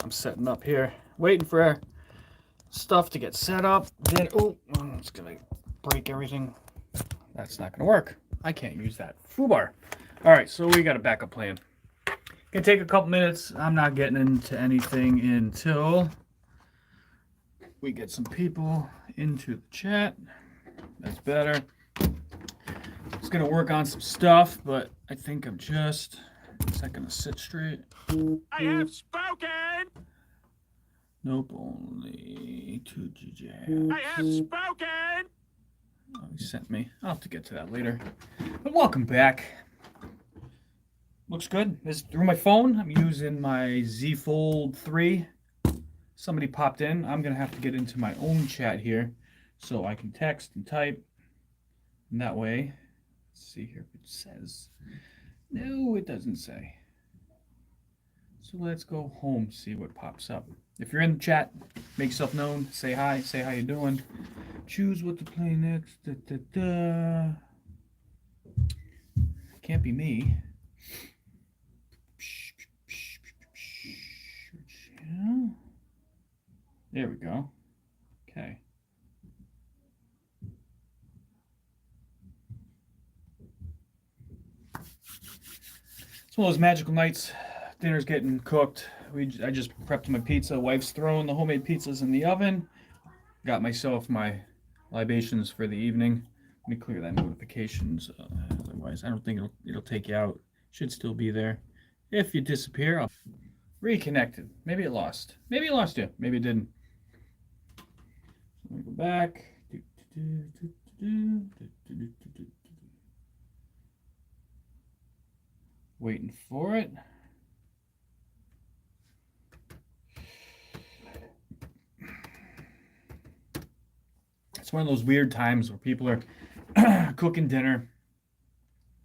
I'm setting up here, waiting for stuff to get set up. Then, oh, it's gonna break everything. That's not gonna work. I can't use that foobar. All right, so we got a backup plan. Gonna take a couple minutes. I'm not getting into anything until we get some people into the chat. That's better. It's gonna work on some stuff, but I think I'm just. Is that gonna sit straight? I have spoken. Nope, only 2GJ. I have spoken. Oh, he sent me. I'll have to get to that later. But welcome back. Looks good. This is through my phone. I'm using my Z Fold 3. Somebody popped in. I'm going to have to get into my own chat here so I can text and type. And that way, let's see here if it says. No, it doesn't say. So let's go home, see what pops up. If you're in the chat, make yourself known. Say hi. Say how you doing. Choose what to play next. Da, da, da. Can't be me. There we go. Okay. It's one of those magical nights. Dinner's getting cooked. I just prepped my pizza. Wife's throwing the homemade pizzas in the oven. Got myself my libations for the evening. Let me clear that notifications. Otherwise, I don't think it'll take you out. Should still be there. If you disappear, I'll reconnected. Maybe it lost. Maybe it lost you. Maybe it didn't. Let me go back. Waiting for it. It's one of those weird times where people are cooking dinner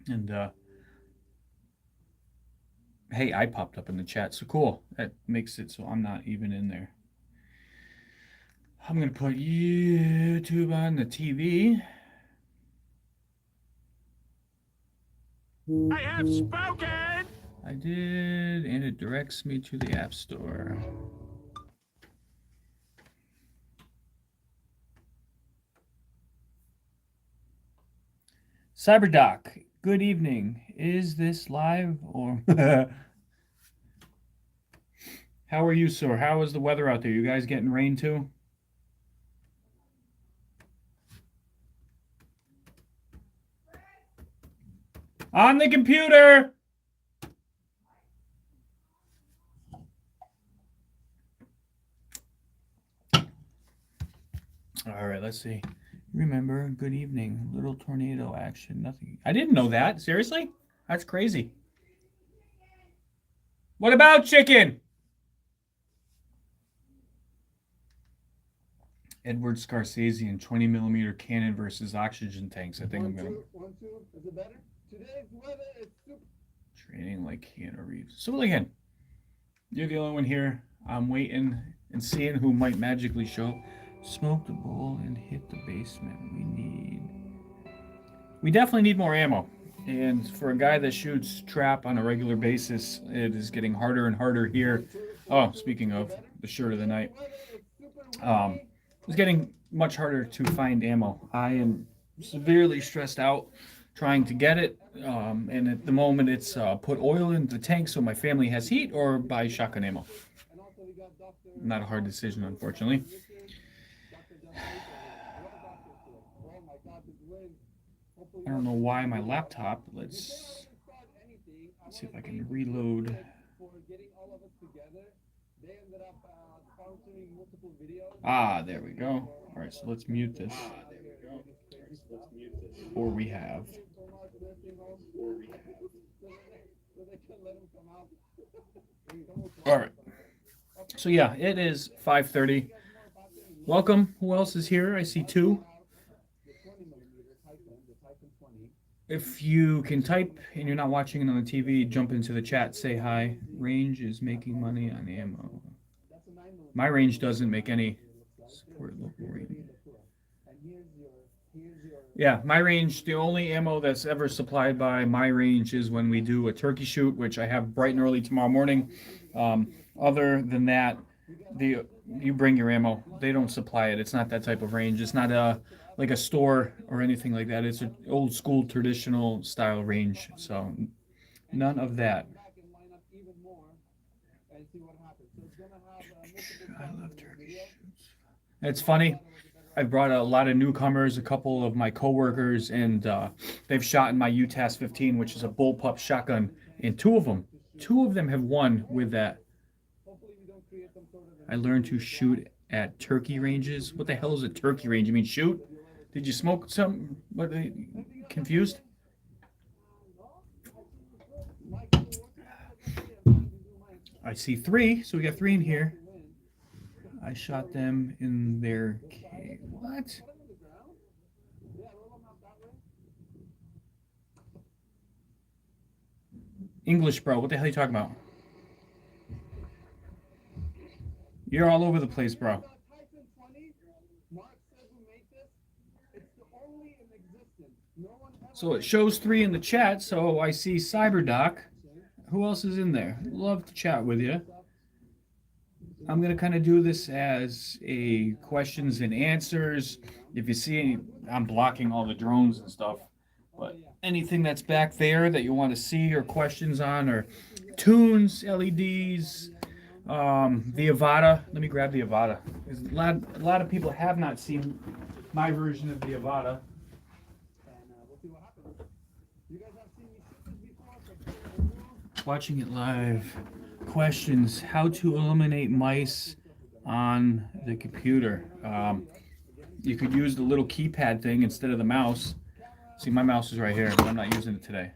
and hey, I popped up in the chat, so cool. That makes it so I'm not even in there. I'm going to put YouTube on the TV. I have spoken. I did, and it directs me to the App Store. Cyberdoc, good evening. Is this live or... How are you, sir? How is the weather out there? You guys getting rain too? On the computer! All right, let's see. Remember, good evening. Little tornado action. Nothing. I didn't know that. Seriously? That's crazy. What about chicken? Edward Scorsese and 20mm cannon versus oxygen tanks. I think I'm going to... 1, 2. Is it better? Today's weather is super... Training like Keanu Reeves. So again, you're the only one here. I'm waiting and seeing who might magically show. Smoke the bowl and hit the basement. We definitely need more ammo. And for a guy that shoots trap on a regular basis, it is getting harder and harder here. Oh, speaking of the shirt of the night. It's getting much harder to find ammo. I am severely stressed out trying to get it. And at the moment, it's put oil in the tank so my family has heat or buy shotgun ammo. Not a hard decision, unfortunately. I don't know why my laptop, let's see if I can reload. Ah, there we go. All right, so let's mute this. Or we have. All right. So yeah, it is 5:30. Welcome. Who else is here? I see two. If you can type and you're not watching it on the TV, jump into the chat, say hi. Range is making money on ammo. My range doesn't make any. Support local range. Yeah, my range, the only ammo that's ever supplied by my range is when we do a turkey shoot, which I have bright and early tomorrow morning. Other than that, you bring your ammo. They don't supply it. It's not that type of range. It's not a like a store or anything like that. It's an old school traditional style range. So none of that. Back and line up even more and see what happens. So it's gonna have multiple I times love in the turkey video. shoots. It's funny. I brought a lot of newcomers, a couple of my coworkers, and they've shot in my UTAS 15, which is a bullpup shotgun. And two of them have won with that. Hopefully we don't create some sort of I learned to shoot at turkey ranges. What the hell is a turkey range? You mean shoot? Did you smoke something? What? Confused? I see three, so we got three in here. I shot them in their cave. What? English, bro. What the hell are you talking about? You're all over the place, bro. So it shows three in the chat, so I see CyberDoc. Who else is in there? Love to chat with you. I'm going to kind of do this as a questions and answers. If you see any, I'm blocking all the drones and stuff. But anything that's back there that you want to see or questions on, or tunes, LEDs, the Avada. Let me grab the Avada. A lot of people have not seen my version of the Avada. Watching it live. Questions: how to eliminate mice on the computer. You could use the little keypad thing instead of the mouse. See, my mouse is right here, but I'm not using it today.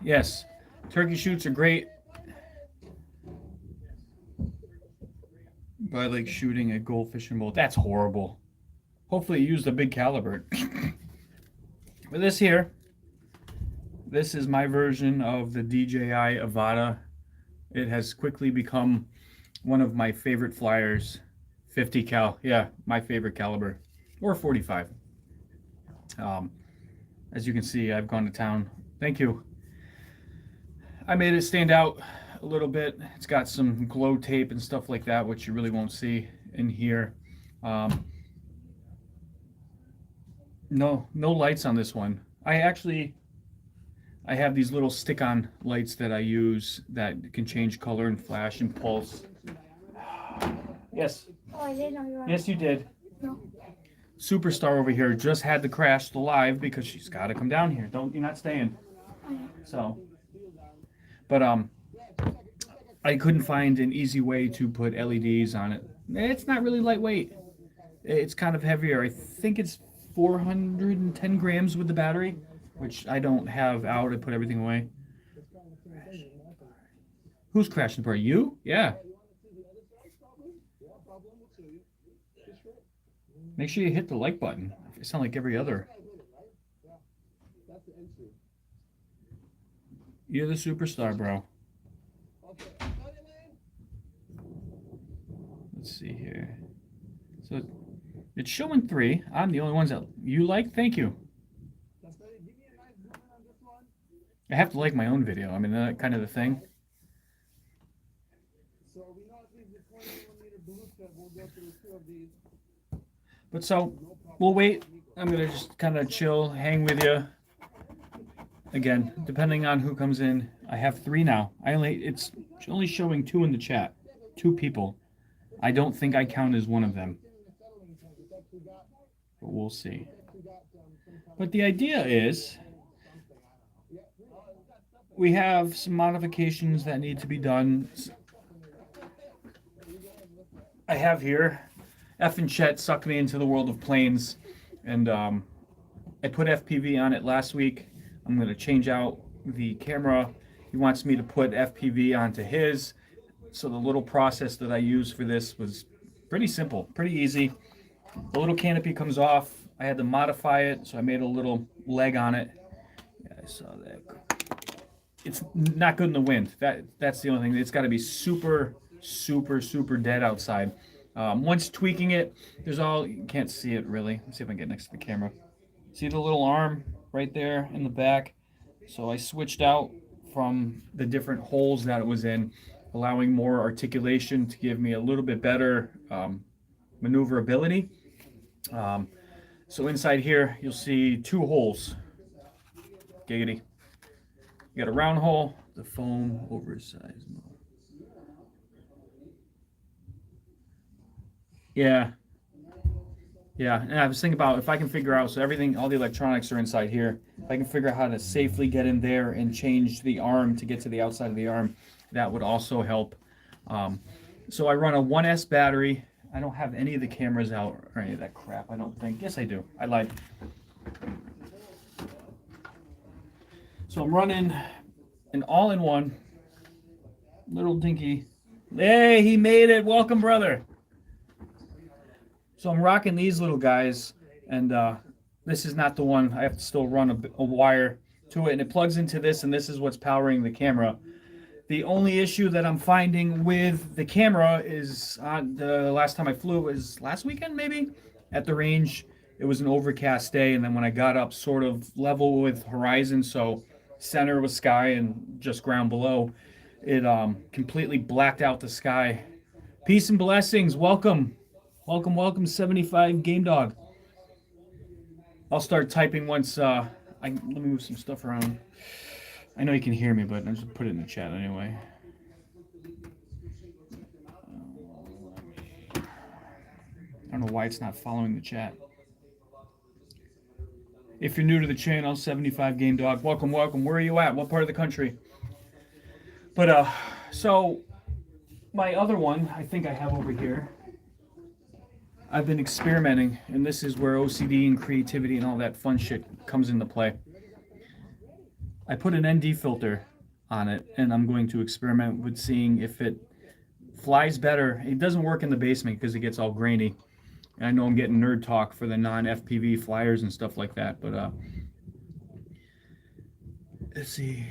Yes, turkey shoots are great. But I like shooting a goldfish and bolt. That's horrible. Hopefully you used a big caliber. But this here, this is my version of the DJI Avata. It has quickly become one of my favorite flyers. 50 cal, yeah, my favorite caliber, or 45. As you can see, I've gone to town. Thank you. I made it stand out a little bit. It's got some glow tape and stuff like that, which you really won't see in here. No lights on this one. I have these little stick-on lights that I use that can change color and flash and pulse. Yes. Oh, I didn't know you were. Yes, you did. No. Superstar over here just had to crash the live because she's got to come down here. You're not staying. So, but I couldn't find an easy way to put LEDs on it. It's not really lightweight. It's kind of heavier. I think it's 410 grams with the battery, which I don't have out. I put everything away. Who's crashing the party? You? Yeah. Make sure you hit the like button. I sound like every other. You're the superstar, bro. Let's see here. So it's showing 3. I'm the only ones that you like. Thank you. I have to like my own video. I mean, that kind of the thing. But so we'll wait. I'm gonna just kind of chill, hang with you. Again, depending on who comes in, I have 3 now. It's only showing 2 in the chat. 2 people. I don't think I count as one of them. But we'll see. But the idea is we have some modifications that need to be done. I have here F and Chet sucked me into the world of planes, and I put FPV on it last week. I'm going to change out the camera. He wants me to put FPV onto his. So the little process that I used for this was pretty simple, pretty easy. The little canopy comes off. I had to modify it, so I made a little leg on it. Yeah, I saw that. It's not good in the wind. That's the only thing. It's got to be super, super, super dead outside. Once tweaking it, you can't see it really. Let's see if I can get next to the camera. See the little arm right there in the back? So I switched out from the different holes that it was in, allowing more articulation to give me a little bit better maneuverability. Um, so inside here, you'll see two holes. Giggity. You got a round hole, the foam oversized. Yeah. Yeah, and I was thinking about if I can figure out, so everything, all the electronics are inside here. If I can figure out how to safely get in there and change the arm to get to the outside of the arm, that would also help. So I run a 1S battery. I don't have any of the cameras out or any of that crap, I don't think. Yes, I do. I lied. So I'm running an all-in-one little dinky. Hey, he made it. Welcome, brother. So I'm rocking these little guys, and this is not the one. I have to still run a wire to it, and it plugs into this, and this is what's powering the camera. The only issue that I'm finding with the camera is the last time I flew was last weekend, maybe, at the range. It was an overcast day, and then when I got up sort of level with horizon, so center was sky and just ground below, it completely blacked out the sky. Peace and blessings. Welcome. Welcome, welcome, 75 Game Dog. I'll start typing once, let me move some stuff around. I know you can hear me, but I'll just put it in the chat anyway. I don't know why it's not following the chat. If you're new to the channel, 75 Game Dog, welcome, welcome. Where are you at? What part of the country? But, so, my other one, I think I have over here. I've been experimenting, and this is where OCD and creativity and all that fun shit comes into play. I put an ND filter on it, and I'm going to experiment with seeing if it flies better. It doesn't work in the basement because it gets all grainy. And I know I'm getting nerd talk for the non-FPV flyers and stuff like that, but let's see.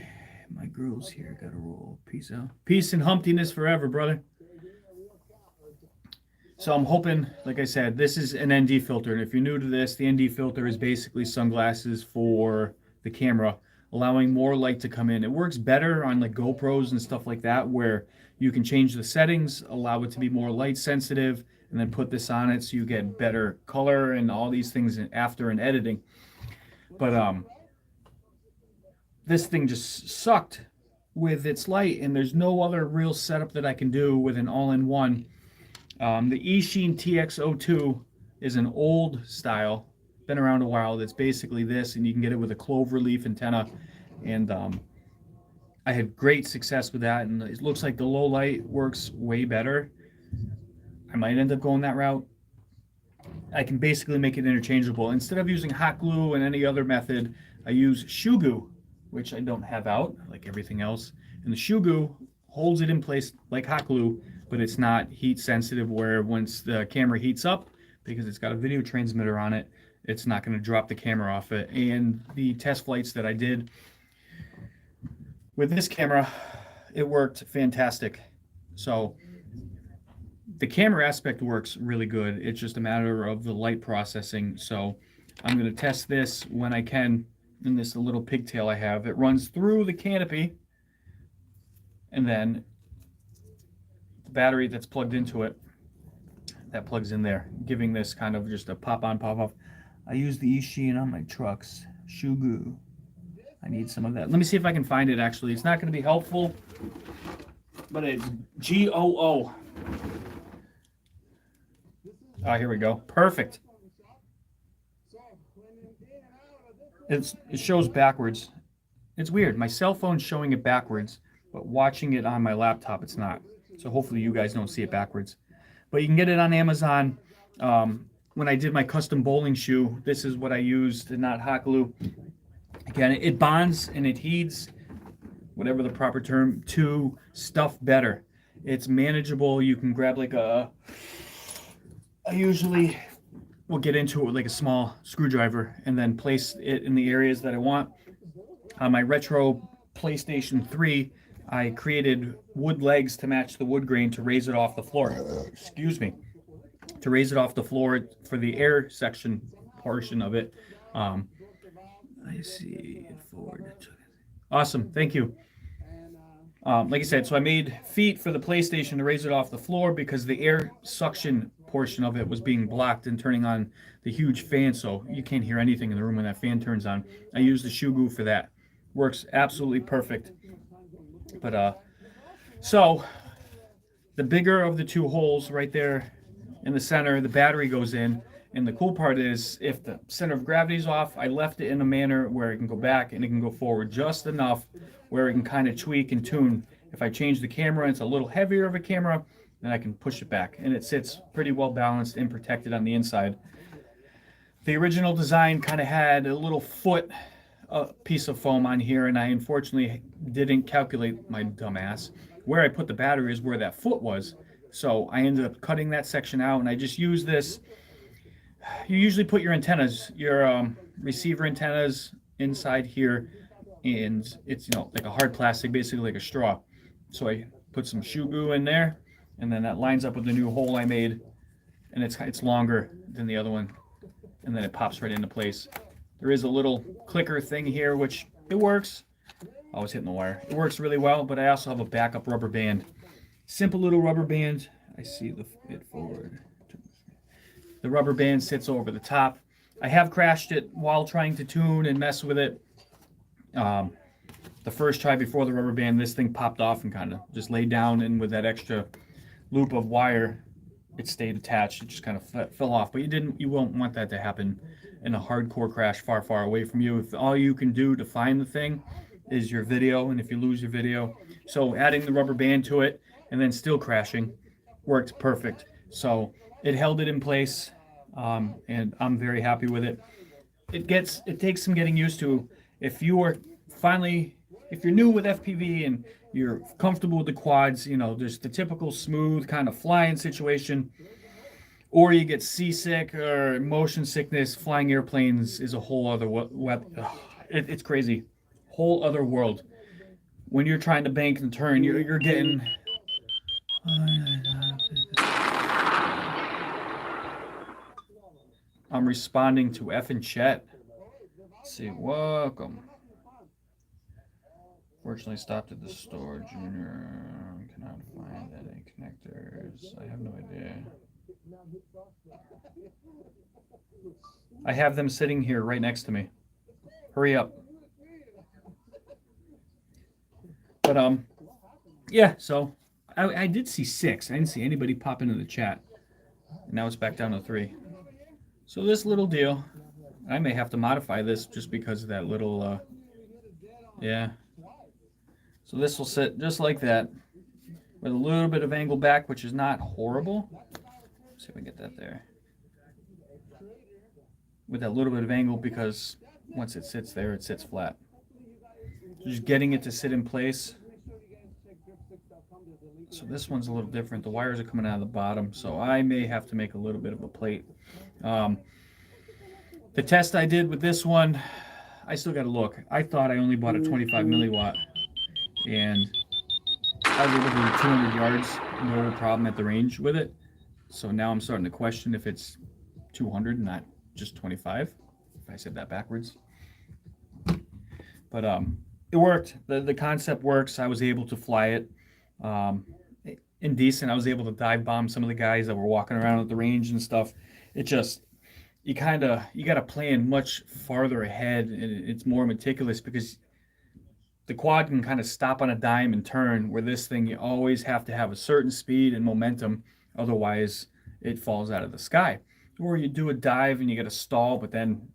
My girl's here. Gotta roll. Peace out. Peace and humptiness forever, brother. So I'm hoping, like I said, this is an ND filter. And if you're new to this, the ND filter is basically sunglasses for the camera, allowing more light to come in. It works better on like GoPros and stuff like that, where you can change the settings, allow it to be more light sensitive, and then put this on it so you get better color and all these things after in editing. But this thing just sucked with its light, and there's no other real setup that I can do with an all-in-one. The eSheen TX02 is an old style, been around a while. That's basically this, and you can get it with a clover leaf antenna. And I had great success with that, and it looks like the low light works way better. I might end up going that route. I can basically make it interchangeable. Instead of using hot glue and any other method, I use shoe goo, which I don't have out, like everything else. And the shoe goo holds it in place like hot glue, but it's not heat sensitive, where once the camera heats up, because it's got a video transmitter on it, it's not going to drop the camera off it. And the test flights that I did with this camera, it worked fantastic. So the camera aspect works really good. It's just a matter of the light processing. So I'm going to test this when I can in this little pigtail I have. It runs through the canopy, and then the battery that's plugged into it, that plugs in there, giving this kind of just a pop on, pop off. I use the eSheen on my trucks. Shoe goo. I need some of that. Let me see if I can find it, actually. It's not going to be helpful, but it's GOO. Ah, here we go. Perfect. It shows backwards. It's weird. My cell phone's showing it backwards, but watching it on my laptop, it's not. So hopefully you guys don't see it backwards. But you can get it on Amazon. When I did my custom bowling shoe, this is what I used, and not hot glue. Again, it bonds and it heats, whatever the proper term, to stuff better. It's manageable. You can grab like I usually will get into it with like a small screwdriver and then place it in the areas that I want. On my retro PlayStation 3, I created wood legs to match the wood grain to raise it off the floor. Excuse me. To raise it off the floor for the air section portion of it. I see it forward. Awesome. Thank you. And Like I said, so I made feet for the PlayStation to raise it off the floor because the air suction portion of it was being blocked and turning on the huge fan, so you can't hear anything in the room when that fan turns on. I used the shoe goo for that. Works absolutely perfect. But so the bigger of the two holes right there in the center, the battery goes in. And the cool part is if the center of gravity is off, I left it in a manner where it can go back and it can go forward just enough where it can kind of tweak and tune. If I change the camera and it's a little heavier of a camera, then I can push it back. And it sits pretty well balanced and protected on the inside. The original design kind of had a little foot piece of foam on here, and I unfortunately didn't calculate, my dumbass, where I put the battery is where that foot was. So I ended up cutting that section out, and I just used this. You usually put your antennas, your receiver antennas inside here, and it's, you know, like a hard plastic, basically like a straw. So I put some shoe glue in there, and then that lines up with the new hole I made, and it's longer than the other one, and then it pops right into place. There is a little clicker thing here, which it works. I was hitting the wire. It works really well, but I also have a backup rubber band. Simple little rubber band. I see it forward. The rubber band sits over the top. I have crashed it while trying to tune and mess with it. The first try before the rubber band, this thing popped off and kind of just laid down, and with that extra loop of wire, it stayed attached. It just kind of fell off. But you won't want that to happen in a hardcore crash far away from you. If all you can do to find the thing is your video, and if you lose your video, so adding the rubber band to it and then still crashing worked perfect. So it held it in place, and I'm very happy with it. It takes some getting used to. If you're new with FPV and you're comfortable with the quads, you know, there's the typical smooth kind of flying situation, or you get seasick or motion sickness. Flying airplanes is a whole other it's crazy, whole other world. When you're trying to bank and turn, you're getting. I'm responding to F and chat. Let's see, welcome. Fortunately, stopped at the store. Junior cannot find any connectors. I have no idea. I have them sitting here right next to me. Hurry up. But yeah. So I did see 6. I didn't see anybody pop into the chat. And now it's back down to 3. So this little deal, I may have to modify this just because of that little. Yeah. So this will sit just like that, with a little bit of angle back, which is not horrible. Let's see if we get that there. With that little bit of angle, because once it sits there, it sits flat. So just getting it to sit in place. So this one's a little different. The wires are coming out of the bottom, so I may have to make a little bit of a plate. The test I did with this one, I still got to look. I thought I only bought a 25 milliwatt. And I was able to do 200 yards, no problem at the range with it. So now I'm starting to question if it's 200, not just 25. If I said that backwards. But it worked. The concept works. I was able to fly it indecent. I was able to dive bomb some of the guys that were walking around at the range and stuff. It just, you got to plan much farther ahead, and it's more meticulous because the quad can kind of stop on a dime and turn, where this thing, you always have to have a certain speed and momentum. Otherwise, it falls out of the sky. Or you do a dive and you got to stall, but then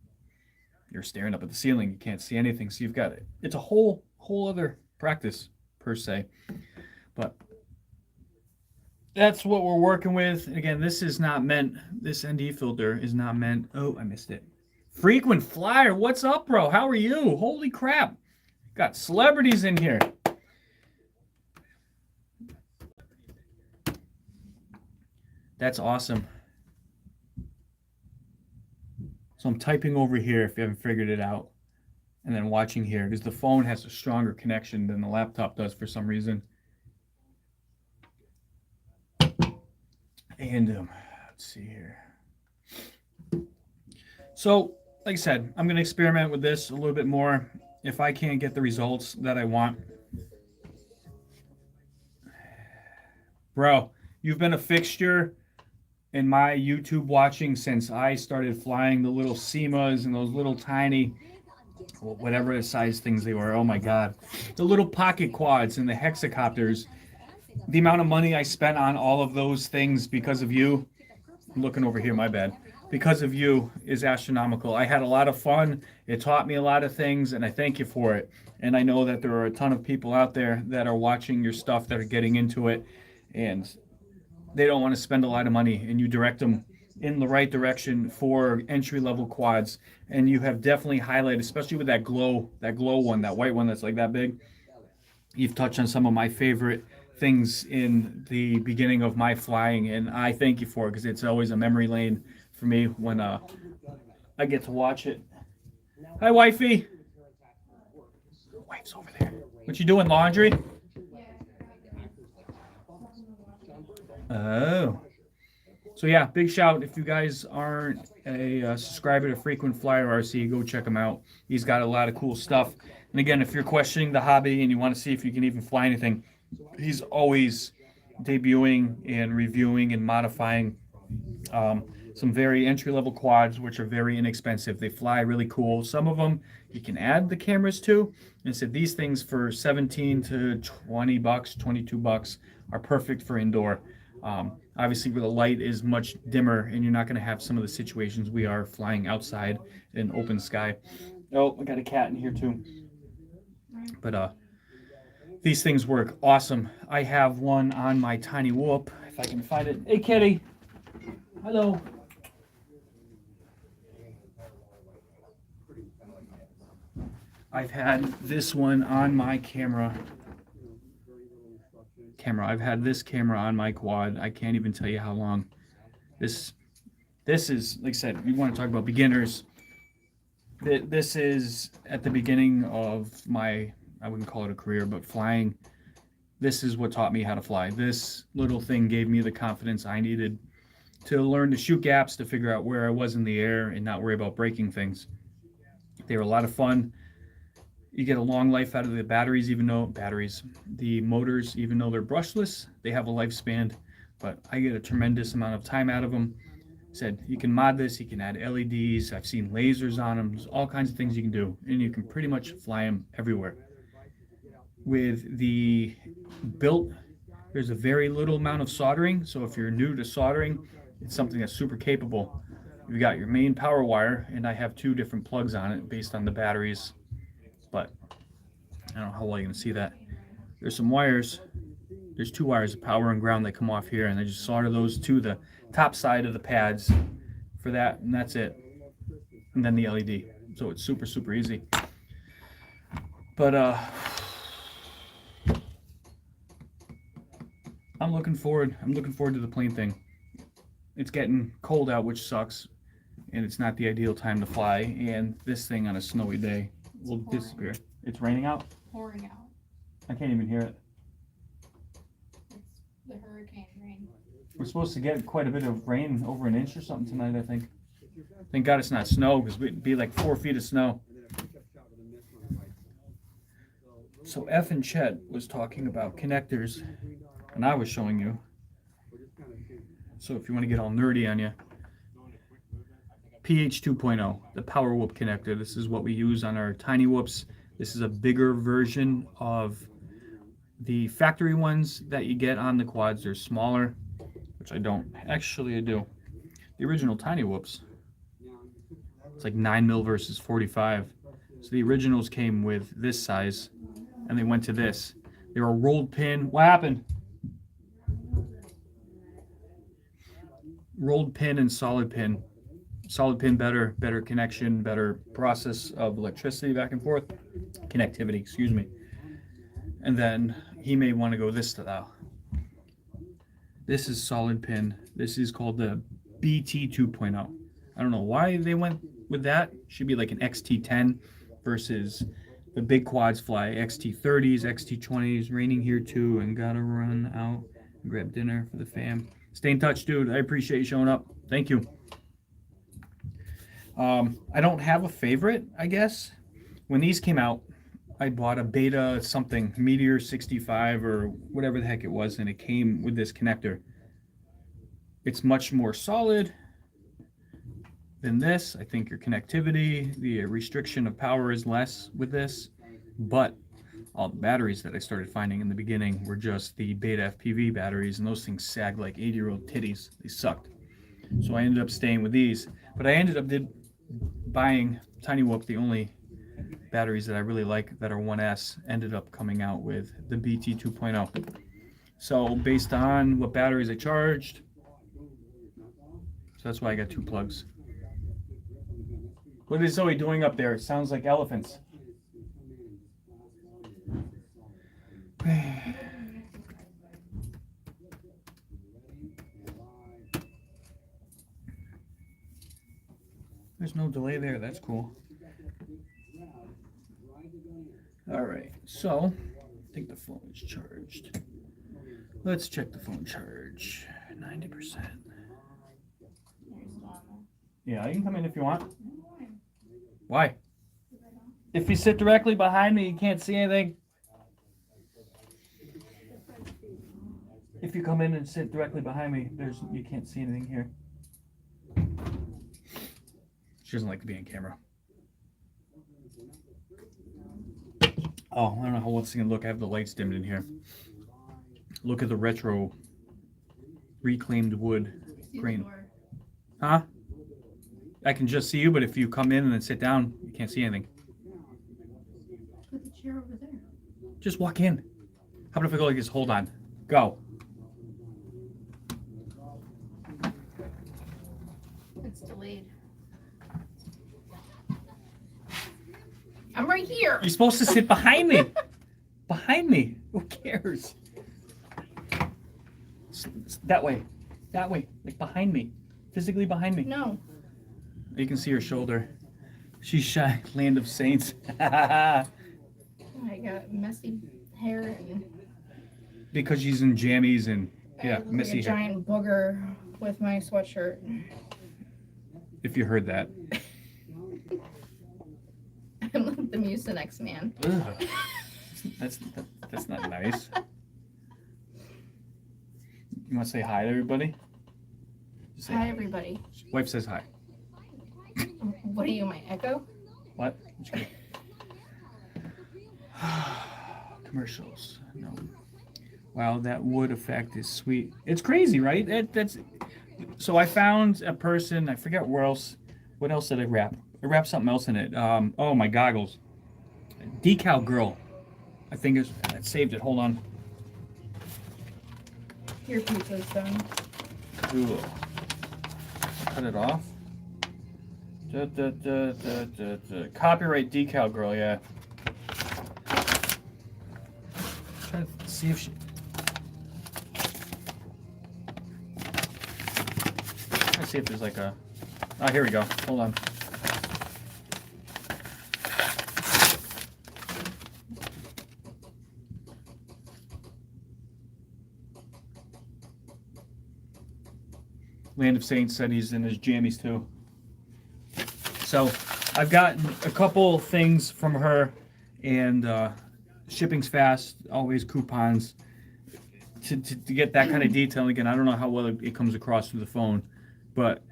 you're staring up at the ceiling. You can't see anything. So you've got it. It's a whole other practice, per se. But that's what we're working with. Again, this is not meant, this ND filter is not meant. Oh, I missed it. Frequent Flyer, what's up, bro? How are you? Holy crap. Got celebrities in here. That's awesome. So I'm typing over here if you haven't figured it out. And then watching here because the phone has a stronger connection than the laptop does for some reason. And let's see here. So, like I said, I'm going to experiment with this a little bit more. if I can't get the results that I want, bro, you've been a fixture in my YouTube watching since I started flying the little SEMAs and those little tiny, whatever the size things they were. Oh my God. The little pocket quads and the hexacopters. The amount of money I spent on all of those things because of you, I'm looking over here, my bad, because of you is astronomical. I had a lot of fun. It taught me a lot of things, and I thank you for it. And I know that there are a ton of people out there that are watching your stuff that are getting into it, and they don't want to spend a lot of money, and you direct them in the right direction for entry level quads. And you have definitely highlighted, especially with that glow one, that white one that's like that big. You've touched on some of my favorite things in the beginning of my flying, and I thank you for it because it's always a memory lane for me when I get to watch it. Hi, wifey. Wife's over there. What you doing, laundry? Oh. So yeah, big shout. If you guys aren't a subscriber to Frequent Flyer RC, go check him out. He's got a lot of cool stuff. And again, if you're questioning the hobby and you want to see if you can even fly anything, he's always debuting and reviewing and modifying some very entry-level quads, which are very inexpensive. They fly really cool. Some of them you can add the cameras to. And said these things for 17 to 20 bucks, 22 bucks are perfect for indoor. Obviously, where the light is much dimmer and you're not going to have some of the situations we are flying outside in open sky. Oh, I got a cat in here too. But these things work awesome. I have one on my tiny whoop, if I can find it. Hey, kitty. Hello. I've had this one on my camera. I've had this camera on my quad. I can't even tell you how long. This is, like I said, you want to talk about beginners. This is at the beginning of my, I wouldn't call it a career, but flying. This is what taught me how to fly. This little thing gave me the confidence I needed to learn to shoot gaps, to figure out where I was in the air and not worry about breaking things. They were a lot of fun. You get a long life out of the batteries, the motors, even though they're brushless, they have a lifespan, but I get a tremendous amount of time out of them. Said you can mod this, you can add LEDs, I've seen lasers on them, there's all kinds of things you can do, and you can pretty much fly them everywhere. With the built, there's a very little amount of soldering, so if you're new to soldering, it's something that's super capable. You've got your main power wire, and I have two different plugs on it based on the batteries, but I don't know how well you can see that. There's some wires. There's two wires of power and ground that come off here, and I just solder those to the top side of the pads for that, and that's it. And then the LED. So it's super, super easy. But I'm looking forward to the plane thing. It's getting cold out, which sucks, and it's not the ideal time to fly, and this thing on a snowy day will disappear. It's raining out? Pouring out. I can't even hear it. It's the hurricane rain. We're supposed to get quite a bit of rain, over an inch or something tonight, I think. Thank God it's not snow, because we'd be like 4 feet of snow. So F and Chet was talking about connectors, and I was showing you. So if you want to get all nerdy on you, PH 2.0, the power whoop connector. This is what we use on our tiny whoops. This is a bigger version of the factory ones that you get on the quads. They're smaller, which I don't. Actually, I do. The original tiny whoops, it's like 9 mil versus 45. So the originals came with this size, and they went to this. They were rolled pin. What happened? Rolled pin and solid pin. Solid pin better connection, better process of electricity back and forth. Connectivity, excuse me. And then he may want to go this style. This is solid pin. This is called the BT 2.0. I don't know why they went with that. Should be like an XT10 versus the big quads fly XT30s, XT20s. Raining here too, and gotta run out and grab dinner for the fam. Stay in touch, dude. I appreciate you showing up. Thank you. I don't have a favorite, I guess. When these came out, I bought a Beta something, Meteor 65 or whatever the heck it was, and it came with this connector. It's much more solid than this. I think your connectivity, the restriction of power is less with this, but all the batteries that I started finding in the beginning were just the Beta FPV batteries, and those things sag like 80-year-old titties. They sucked. So I ended up staying with these, but I ended up buying Tiny Whoop. The only batteries that I really like that are 1S ended up coming out with the BT 2.0. So based on what batteries I charged, so that's why I got 2 plugs. What is Zoe doing up there? It sounds like elephants. There's no delay there. That's cool. All right, so I think the phone is charged. Let's check the phone charge. 90%. There's one. Yeah, you can come in if you want. Why? If you sit directly behind me, you can't see anything. If you come in and sit directly behind me, you can't see anything here. She doesn't like to be on camera. Oh, I don't know how well it's gonna look. I have the lights dimmed in here. Look at the retro reclaimed wood See the grain. door. Huh? I can just see you, but if you come in and then sit down, you can't see anything. Put the chair over there. Just walk in. How about if I go like this? Hold on. Go. It's delayed. I'm right here. You're supposed to sit behind me. Behind me. Who cares? That way. That way. Like behind me. Physically behind me. No. You can see her shoulder. She's shy. Land of Saints. I got messy hair and Because she's in jammies and I yeah, look messy like a hair. giant booger with my sweatshirt. If you heard that. I'm like the Mucinex man. Ugh. That's not nice. You want to say hi to everybody? Just say Hi, everybody. Wife says hi. What are you, my echo? What? Just kidding. Commercials. No. Wow, that wood effect is sweet. It's crazy, right? That's. So I found a person. I forget where else. What else did I wrap? I wrapped something else in it. Oh, my goggles. Decal Girl. I think I saved it. Hold on. Your pizza's done. Ooh. Cut it off. Copyright Decal Girl, yeah. Try to see if she. Let's see if there's like a. Oh, here we go. Hold on. Land of Saints said he's in his jammies too. So I've gotten a couple things from her, and shipping's fast, always coupons. To get that kind of detail, again, I don't know how well it comes across through the phone, but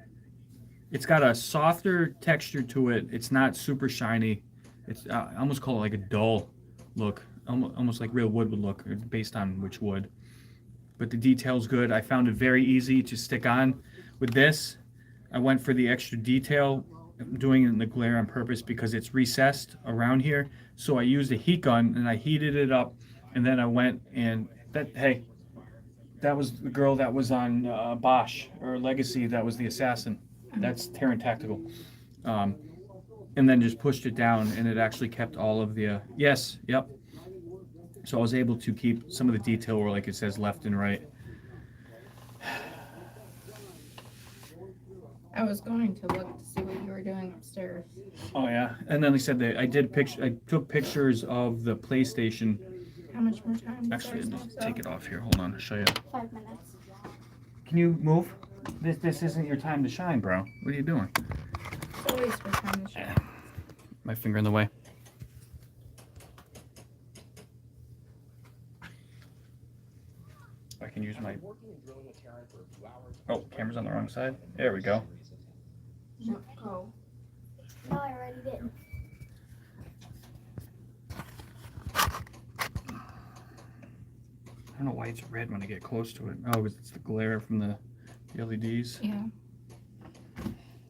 it's got a softer texture to it. It's not super shiny. It's I almost call it like a dull look, almost like real wood would look, based on which wood. But the detail's good. I found it very easy to stick on. With this, I went for the extra detail. I'm doing it in the glare on purpose because it's recessed around here. So I used a heat gun and I heated it up, and then I went and that was the girl that was on Bosch or Legacy. That was the assassin. That's Terran Tactical. And then just pushed it down, and it actually kept all of the yes, yep. So I was able to keep some of the detail where, like it says, left and right. I was going to look to see what you were doing upstairs. Oh yeah, and then they said that I took pictures of the PlayStation. How much more time? Actually, I'll just take it off here. Hold on, I'll show you. 5 minutes. Can you move? This isn't your time to shine, bro. What are you doing? It's always for time to show. My finger in the way. I can use my... Oh, camera's on the wrong side. There we go. No, go. No, I already did. I don't know why it's red when I get close to it. Oh, it's the glare from the LEDs. Yeah.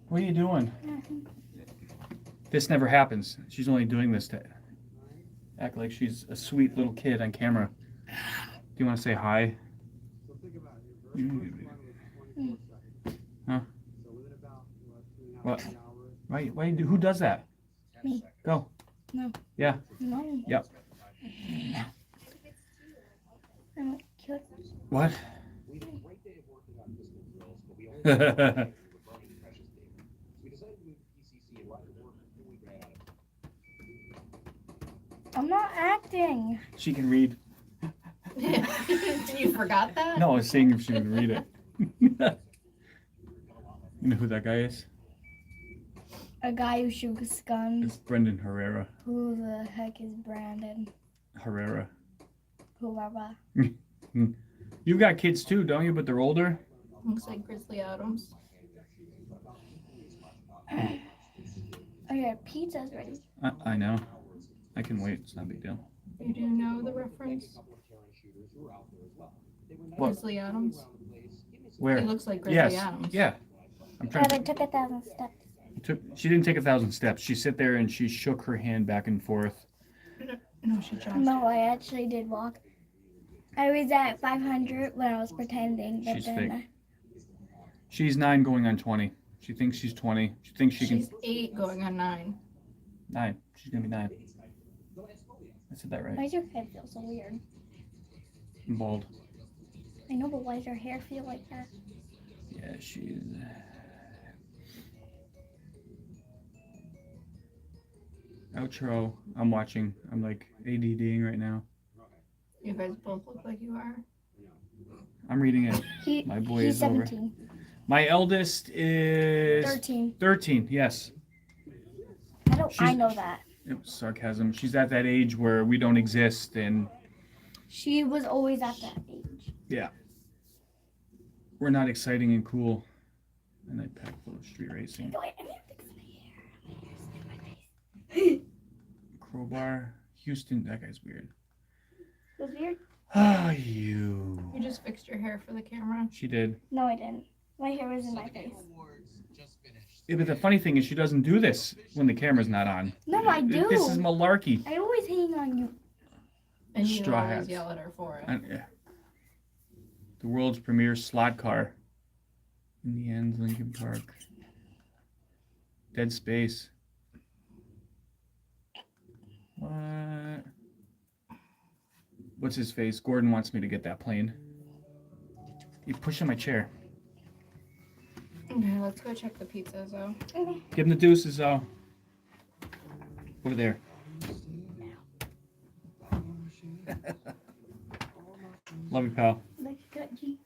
What are you doing? This never happens. She's only doing this to act like she's a sweet little kid on camera. Do you want to say hi? So think about it. Your first one was 24 seconds. Huh? So within about 2.5 What? hours. Why you do? Who does that? Me. Go. No. Yeah. No. Yep. I'm cute. What? We had a great day of working on physical drills, but we only She had we were burning precious data. So we decided to move to PCC and let it work until we ran out of I'm not acting. can read. You forgot that? No, I was saying if she can read it. You know who that guy is? A guy who shoots guns. It's Brendan Herrera. Who the heck is Brandon? Herrera. Whoever. You've got kids too, don't you? But they're older. Looks like Grizzly Adams. Okay, pizza's ready. I know. I can wait. It's not a big deal. You do know the reference? What? Grizzly Adams. Where? He looks like Grizzly Yes. Adams. Yeah. I'm trying But to. I took 1,000 steps. She didn't take 1,000 steps. She sat there and she shook her hand back and forth. No, she jumped. No, I actually did walk. I was at 500 when I was pretending, but She's then fake. She's 9 going on 20. She thinks she's 20. She thinks she She's can. 8 going on 9. 9. She's gonna be 9. I said that why right. does your head feel so weird? I'm bald. I know, but why does your hair feel like that? Yeah, she's. Outro. I'm watching. I'm like ADDing right now. You guys both look like you are. I'm reading it. My boy He's is over. 17. My eldest is 13. 13. Yes. I She's- know that. It was sarcasm. She's at that age where we don't exist, and She was always at that age. we're not exciting and cool. And I packed full of street racing. Wait, I'm gonna fix my hair. My hair's in my face. Crowbar. Houston. That guy's weird. Was weird? Ah, you. You just fixed your hair for the camera. She did. No, I didn't. My hair was in my face. Yeah, but the funny thing is she doesn't do this when the camera's not on. No, I do. This is malarkey. I always hang on you. And you Straw always hats. yell at her for it. Yeah. The world's premier slot car. In the end, Lincoln Park. Dead Space. What? What's his face? Gordon wants me to get that plane. He's pushing my chair. Okay, let's go check the pizzas though. Give him the deuces, though. Over there. Love you, pal. Like gut G.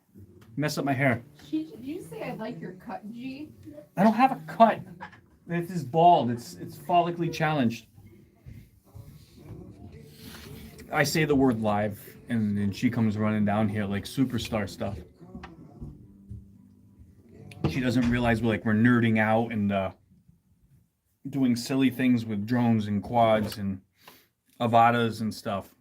Mess up my hair. Did you say I like your cut, G? I don't have a cut. This is bald. It's follically challenged. I say the word live, and then she comes running down here like superstar stuff. She doesn't realize we're nerding out and doing silly things with drones and quads and Avadas and stuff.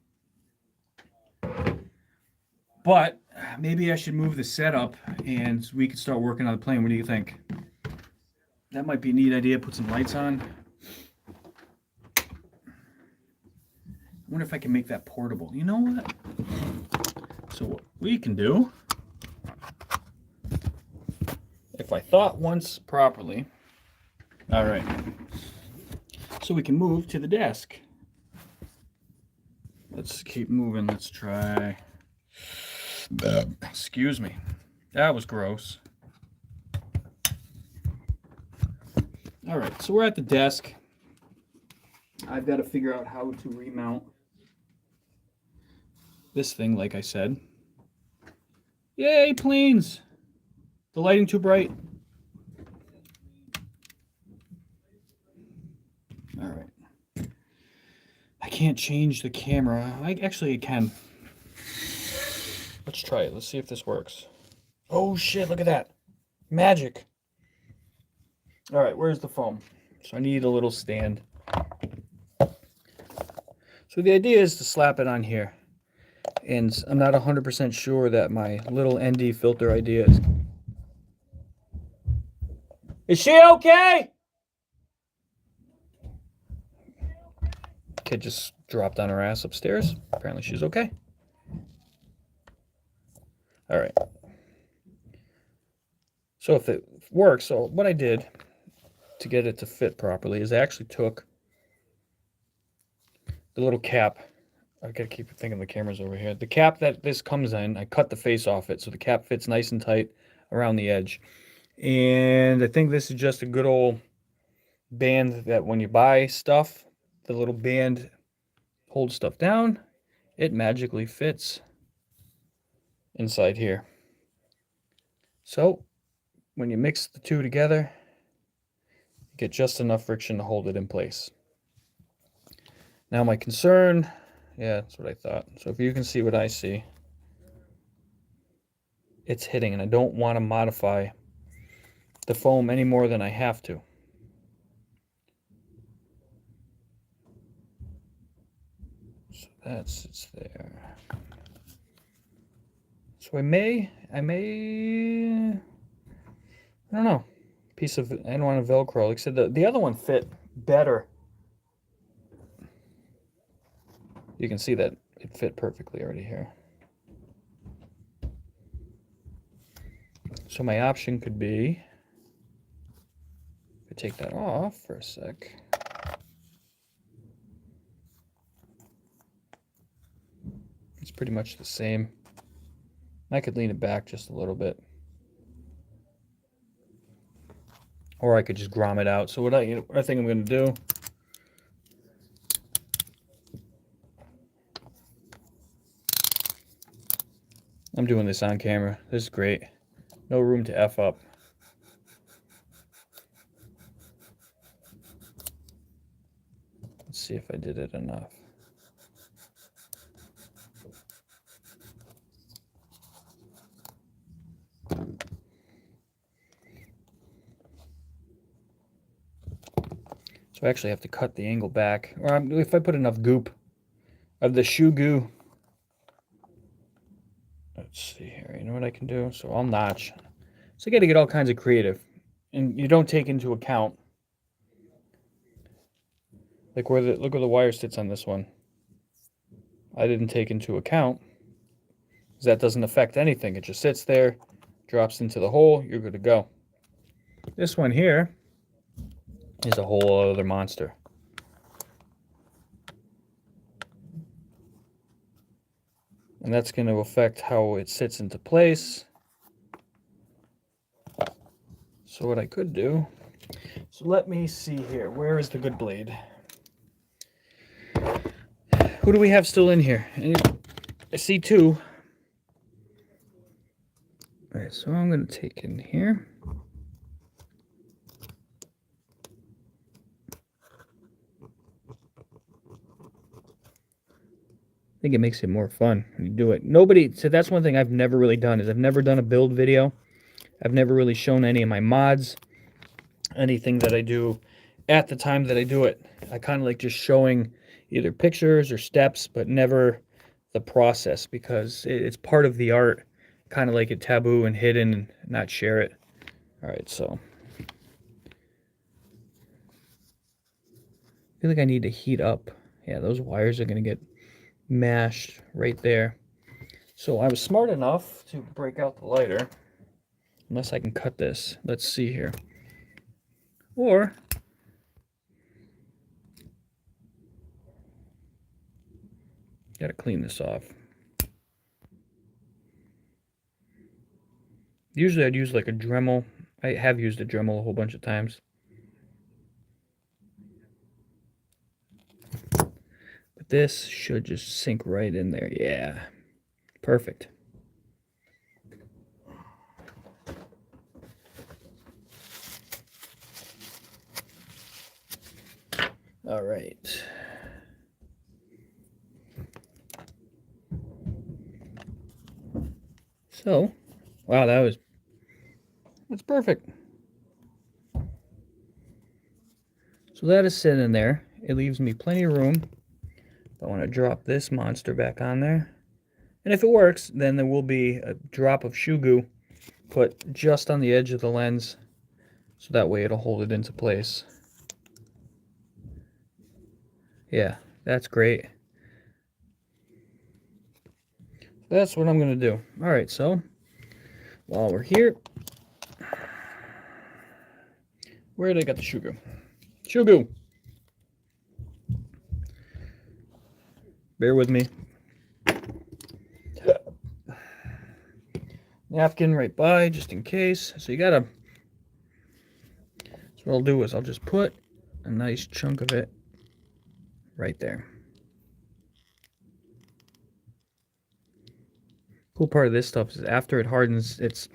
But maybe I should move the setup and we could start working on the plane. What do you think? That might be a neat idea. Put some lights on. I wonder if I can make that portable. You know what? So what we can do, if I thought once properly, all right. So we can move to the desk. Let's keep moving. Let's try. Excuse me. That was gross. All right, so we're at the desk. I've got to figure out how to remount this thing, like I said. Yay, planes! The lighting too bright. All right. I can't change the camera. Actually, I can. Let's try it. Let's see if this works. Oh shit, look at that. Magic. All right, where's the foam? So I need a little stand. So the idea is to slap it on here. And I'm not 100% sure that my little ND filter idea is... Is she okay? Kid just dropped on her ass upstairs. Apparently she's okay. All right. So if it works, so what I did to get it to fit properly is I actually took the little cap. I gotta keep thinking the camera's over here. The cap that this comes in, I cut the face off it so the cap fits nice and tight around the edge. And I think this is just a good old band that when you buy stuff, the little band holds stuff down. It magically fits inside here. So when you mix the two together, you get just enough friction to hold it in place. Now my concern, yeah, that's what I thought. So if you can see what I see, it's hitting, and I don't want to modify the foam any more than I have to. So that sits there. So I don't know, piece of, I don't want to Velcro. Like I said, the other one fit better. You can see that it fit perfectly already here. So my option could be, if I take that off for a sec. It's pretty much the same. I could lean it back just a little bit. Or I could just grom it out. So what I think I'm going to do, I'm doing this on camera. This is great. No room to F up. Let's see if I did it enough. So I actually have to cut the angle back. Or if I put enough goop of the shoe goo. Let's see here. You know what I can do? So I'll notch. So you got to get all kinds of creative. And you don't take into account, like look where the wire sits on this one. I didn't take into account, because that doesn't affect anything. It just sits there, drops into the hole, you're good to go. This one here is a whole other monster. And that's going to affect how it sits into place. So what I could do, so let me see here. Where is the good blade? Who do we have still in here? I see two. All right, so I'm going to take in here. I think it makes it more fun when you do it. So that's one thing I've never really done, is I've never done a build video. I've never really shown any of my mods, anything that I do at the time that I do it. I kind of like just showing either pictures or steps, but never the process, because it's part of the art. Kind of like it taboo and hidden and not share it. All right, so I feel like I need to heat up. Yeah, those wires are going to get mashed right there. So I was smart enough to break out the lighter, unless I can cut this. Let's see here. Or gotta clean this off. Usually I'd use like a Dremel. I have used a Dremel a whole bunch of times. But this should just sink right in there. Yeah. Perfect. All right. So, wow, that's perfect. So that is sitting in there. It leaves me plenty of room. I want to drop this monster back on there. And if it works, then there will be a drop of shoe goo put just on the edge of the lens. So that way it'll hold it into place. Yeah, that's great. That's what I'm going to do. All right, so while we're here, where did I get the shoe goo? Shoe goo. Bear with me. Napkin right by, just in case. So you gotta, so what I'll do is I'll just put a nice chunk of it right there. Cool part of this stuff is after it hardens, it's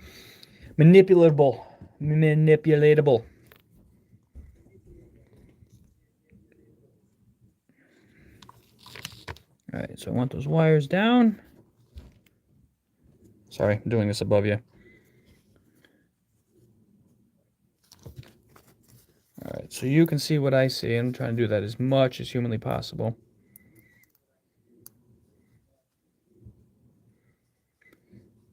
manipulatable. All right, so I want those wires down. Sorry, I'm doing this above you. All right, so you can see what I see. I'm trying to do that as much as humanly possible.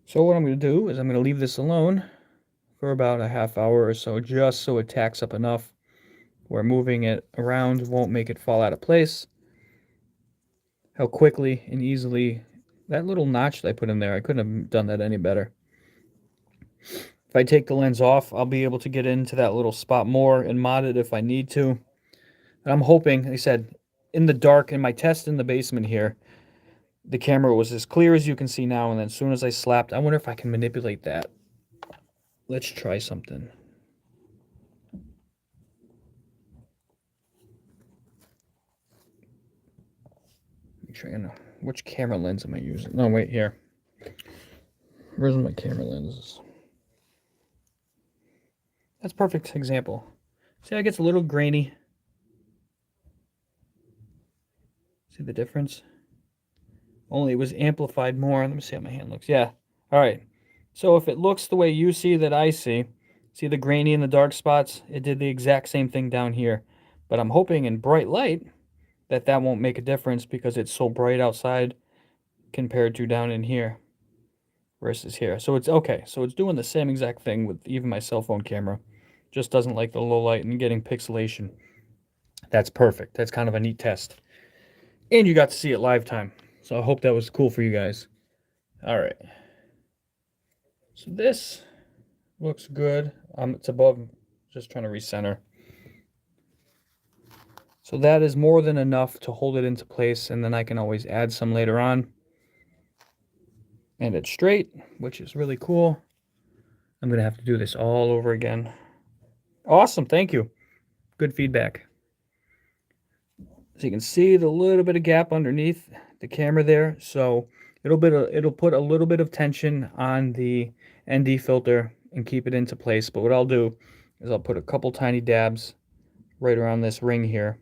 So what I'm going to do is I'm going to leave this alone for about a half hour or so, just so it tacks up enough where moving it around won't make it fall out of place. How quickly and easily that little notch that I put in there, I couldn't have done that any better. If I take the lens off, I'll be able to get into that little spot more and mod it if I need to. And I'm hoping, like I said, in the dark, in my test in the basement here, the camera was as clear as you can see now, and then as soon as I slapped, I wonder if I can manipulate that. Let's try something. Make sure I know which camera lens am I using. No, wait, here. Where's my camera lenses? That's a perfect example. See how it gets a little grainy? See the difference? Only it was amplified more. Let me see how my hand looks. Yeah. All right. So if it looks the way you see that I see the grainy and the dark spots? It did the exact same thing down here. But I'm hoping in bright light that won't make a difference because it's so bright outside compared to down in here versus here. So it's okay. So it's doing the same exact thing with even my cell phone camera. Just doesn't like the low light and getting pixelation. That's perfect. That's kind of a neat test. And you got to see it live time. So I hope that was cool for you guys. All right. So this looks good. It's above, just trying to recenter. So that is more than enough to hold it into place, and then I can always add some later on. And it's straight, which is really cool. I'm going to have to do this all over again. Awesome, thank you. Good feedback. So you can see the little bit of gap underneath the camera there. So it'll put a little bit of tension on the ND filter and keep it into place. But what I'll do is I'll put a couple tiny dabs right around this ring here,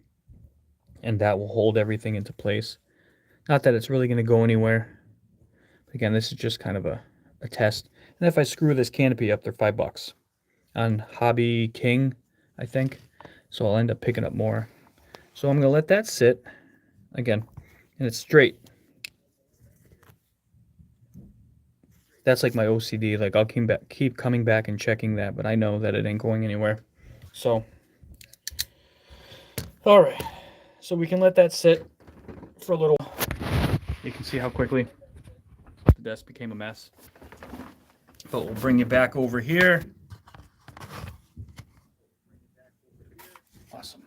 and that will hold everything into place. Not that it's really going to go anywhere. Again, this is just kind of a test. And if I screw this canopy up, they're $5 on Hobby King, I think. So I'll end up picking up more. So I'm going to let that sit again, and it's straight. That's like my OCD. Like I'll keep coming back and checking that, but I know that it ain't going anywhere. So, all right. So we can let that sit for a little. You can see how quickly the desk became a mess. But we'll bring you back over here. Awesome.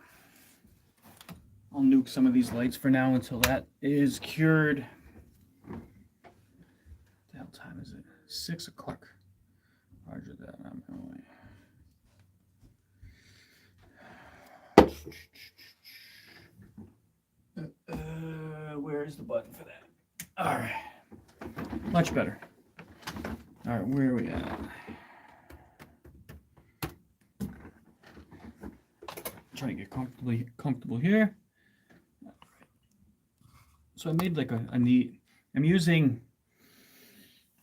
I'll nuke some of these lights for now until that is cured. What the hell time is it? 6 o'clock. Roger that. I'm away. Where's the button for that? All right. Much better. All right, where are we at? Trying to get comfortable here. So I made like a neat. I'm using.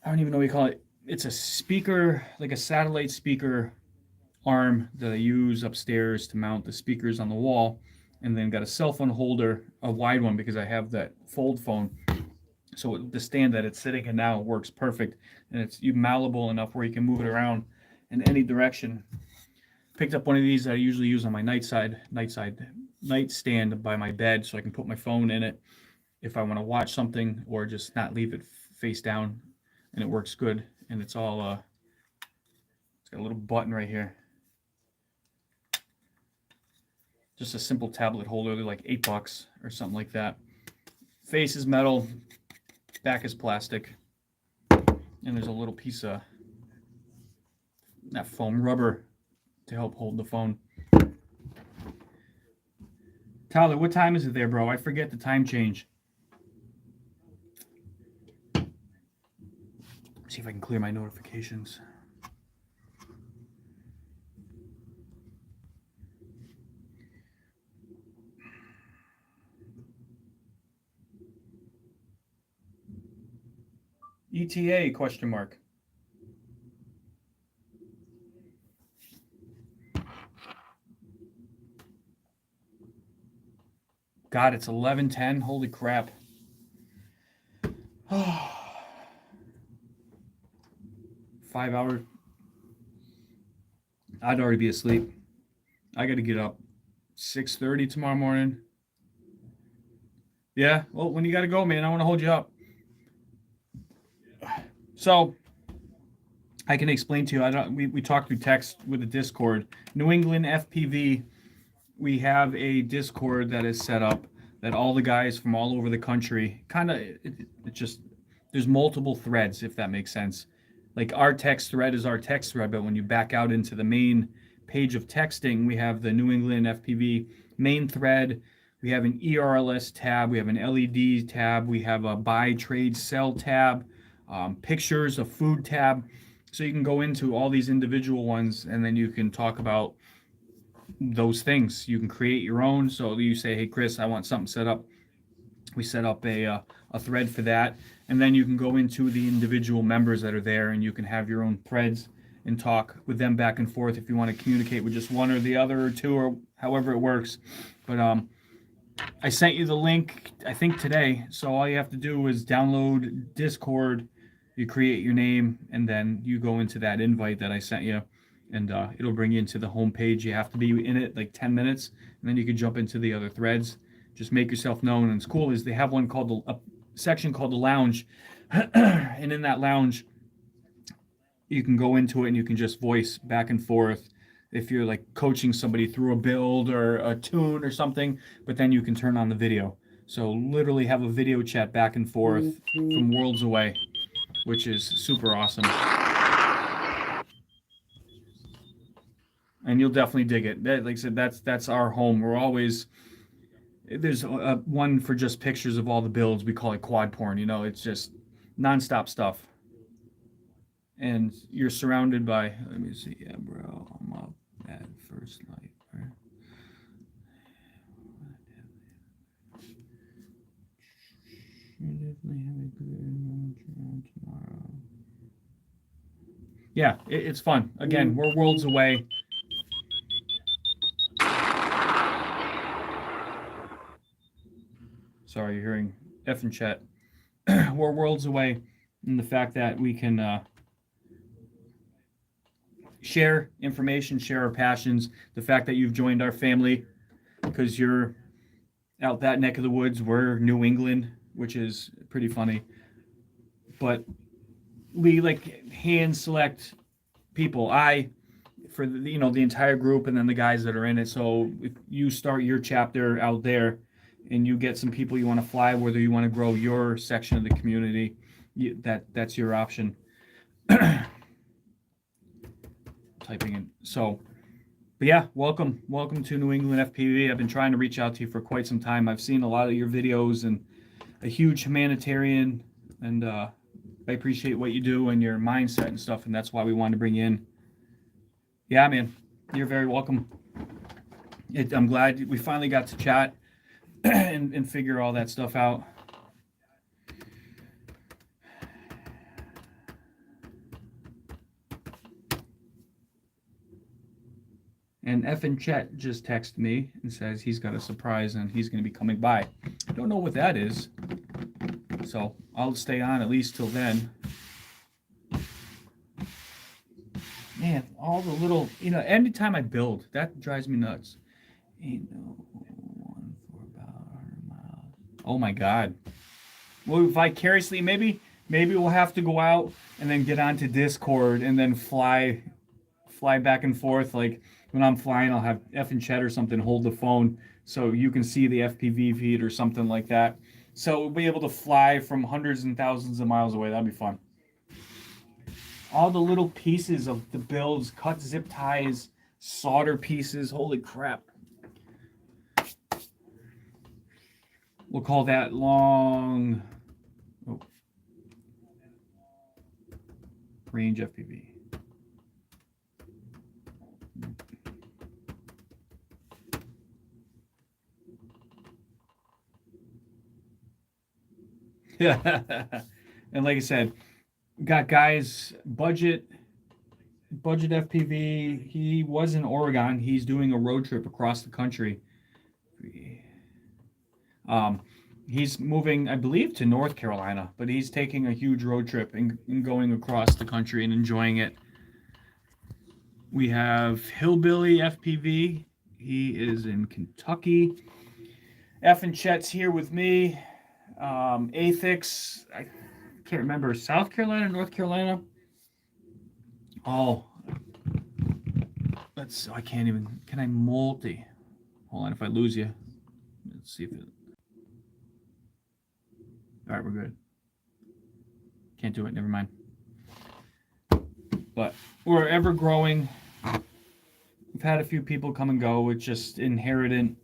I don't even know what you call it. it's a speaker, like a satellite speaker arm that I use upstairs to mount the speakers on the wall, and then got a cell phone holder, a wide one because I have that fold phone. So the stand that it's sitting in now works perfect, and it's malleable enough where you can move it around in any direction. Picked up one of these that I usually use on my nightstand by my bed, so I can put my phone in it if I want to watch something or just not leave it face down, and it works good. And it's all it's got a little button right here. Just a simple tablet holder, they're like $8 or something like that. Face is metal, back is plastic, and there's a little piece of that foam rubber to help hold the phone. Tyler, what time is it there, bro? I forget the time change. See if I can clear my notifications. ETA question mark. God, it's 11:10. Holy crap. 5 hour. I'd already be asleep. I got to get up 6:30 tomorrow morning. Yeah, well, when you got to go, man, I want to hold you up. So, I can explain to you. We talked through text with the Discord. New England FPV, we have a Discord that is set up that all the guys from all over the country it just, there's multiple threads, if that makes sense. Like our text thread is our text thread, but when you back out into the main page of texting, we have the New England FPV main thread. We have an ERLS tab. We have an LED tab. We have a buy, trade, sell tab, pictures, a food tab. So you can go into all these individual ones, and then you can talk about those things. You can create your own. So you say, hey, Chris, I want something set up. We set up a thread for that. And then you can go into the individual members that are there, and you can have your own threads and talk with them back and forth if you want to communicate with just one or the other or two or however it works. But I sent you the link, I think today. So all you have to do is download Discord. You create your name, and then you go into that invite that I sent you, and it'll bring you into the home page. You have to be in it like 10 minutes, and then you can jump into the other threads. Just make yourself known. And it's cool is they have one called a section called the lounge, and in that lounge, you can go into it and you can just voice back and forth if you're like coaching somebody through a build or a tune or something, but then you can turn on the video. So literally have a video chat back and forth from worlds away, which is super awesome. And you'll definitely dig it. Like I said, that's our home. We're always, there's one for just pictures of all the builds. We call it quad porn. You know, it's just nonstop stuff. And you're surrounded by, let me see, yeah, bro, I'm up at first light. Right? Definitely have a good tomorrow. Yeah, it's fun. Again, we're worlds away. Sorry, you're hearing F in chat. We're worlds away in the fact that we can share information, share our passions. The fact that you've joined our family because you're out that neck of the woods. We're New England, which is pretty funny. But we like hand select people. For the entire group, and then the guys that are in it. So if you start your chapter out there and you get some people you want to fly, whether you want to grow your section of the community, that's your option. Typing in. So, but yeah, welcome to New England FPV. I've been trying to reach out to you for quite some time. I've seen a lot of your videos and a huge humanitarian, and I appreciate what you do and your mindset and stuff, and that's why we wanted to bring you in. Yeah, man, you're very welcome. I'm glad we finally got to chat and figure all that stuff out. And effing Chet just texted me and says he's got a surprise and he's going to be coming by. I don't know what that is. So I'll stay on at least till then. Man, all the little, anytime I build, that drives me nuts. Ain't no one for about 100 miles. Oh my God. Well, vicariously, maybe we'll have to go out and then get onto Discord and then fly back and forth. Like when I'm flying, I'll have F and Chet or something hold the phone so you can see the FPV feed or something like that. So we'll be able to fly from hundreds and thousands of miles away. That'd be fun. All the little pieces of the builds, cut zip ties, solder pieces. Holy crap. We'll call that long range FPV. And like I said, got guys budget FPV. He was in Oregon. He's doing a road trip across the country. He's moving, I believe, to North Carolina, but he's taking a huge road trip and going across the country and enjoying it. We have Hillbilly FPV. He is in Kentucky. F and Chet's here with me. Athix, I can't remember, South Carolina, North Carolina. Oh, I can't even, can I multi? Hold on, if I lose you, let's see if it, all right, we're good. Can't do it, never mind. But we're ever growing. We've had a few people come and go. It's just inherent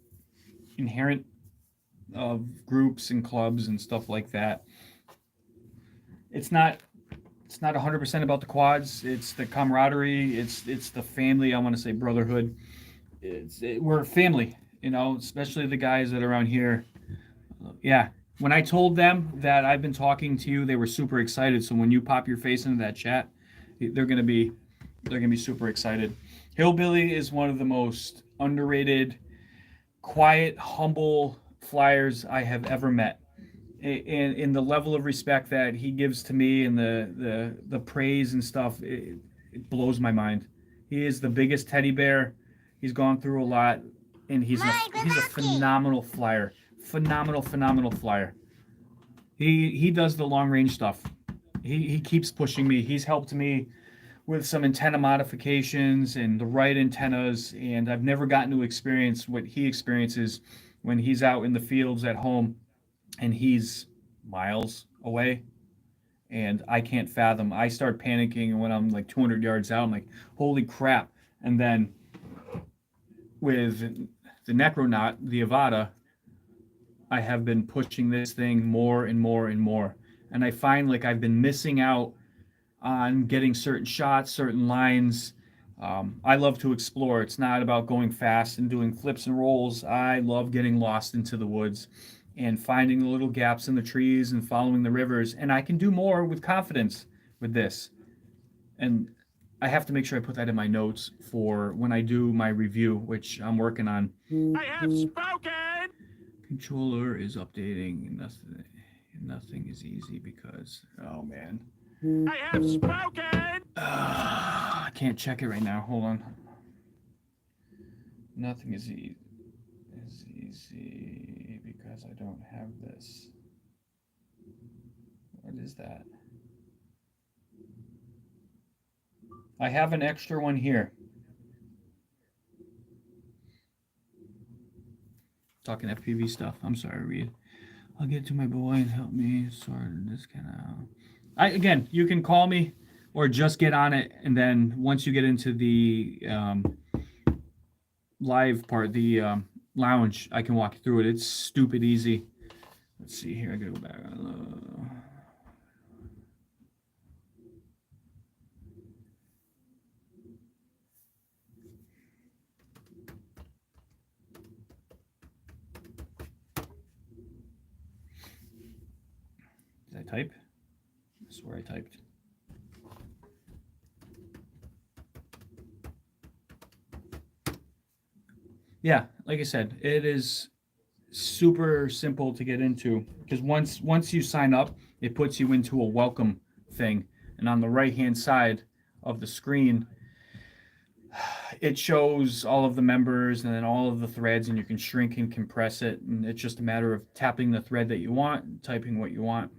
of groups and clubs and stuff like that. It's not 100% about the quads. It's the camaraderie. It's the family. I want to say brotherhood. We're a family, especially the guys that are around here. Yeah. When I told them that I've been talking to you, they were super excited. So when you pop your face into that chat, they're gonna be super excited. Hillbilly is one of the most underrated, quiet, humble flyers I have ever met. In the level of respect that he gives to me and the praise and stuff, it blows my mind. He is the biggest teddy bear. He's gone through a lot, and he's a phenomenal flyer. Phenomenal flyer. He does the long range stuff. He keeps pushing me. He's helped me with some antenna modifications and the right antennas, and I've never gotten to experience what he experiences when he's out in the fields at home and he's miles away and I can't fathom. I start panicking when I'm like 200 yards out. I'm like, holy crap. And then with the Necronaut, the Avata, I have been pushing this thing more and more and more. And I find like I've been missing out on getting certain shots, certain lines. I love to explore. It's not about going fast and doing flips and rolls. I love getting lost into the woods and finding the little gaps in the trees and following the rivers. And I can do more with confidence with this. And I have to make sure I put that in my notes for when I do my review, which I'm working on. I have spoken! Controller is updating. Nothing is easy because, oh man. I have spoken! I can't check it right now. Hold on. Nothing is easy because I don't have this. What is that? I have an extra one here. Talking FPV stuff. I'm sorry, Reed. I'll get to my boy and help me sort this kind of. Again, you can call me or just get on it, and then once you get into the live part, the lounge, I can walk you through it. It's stupid easy. Let's see here. I gotta go back. Did I type? I swear I typed. Yeah, like I said, it is super simple to get into because once you sign up, it puts you into a welcome thing, and on the right hand side of the screen, it shows all of the members and then all of the threads, and you can shrink and compress it, and it's just a matter of tapping the thread that you want, typing what you want.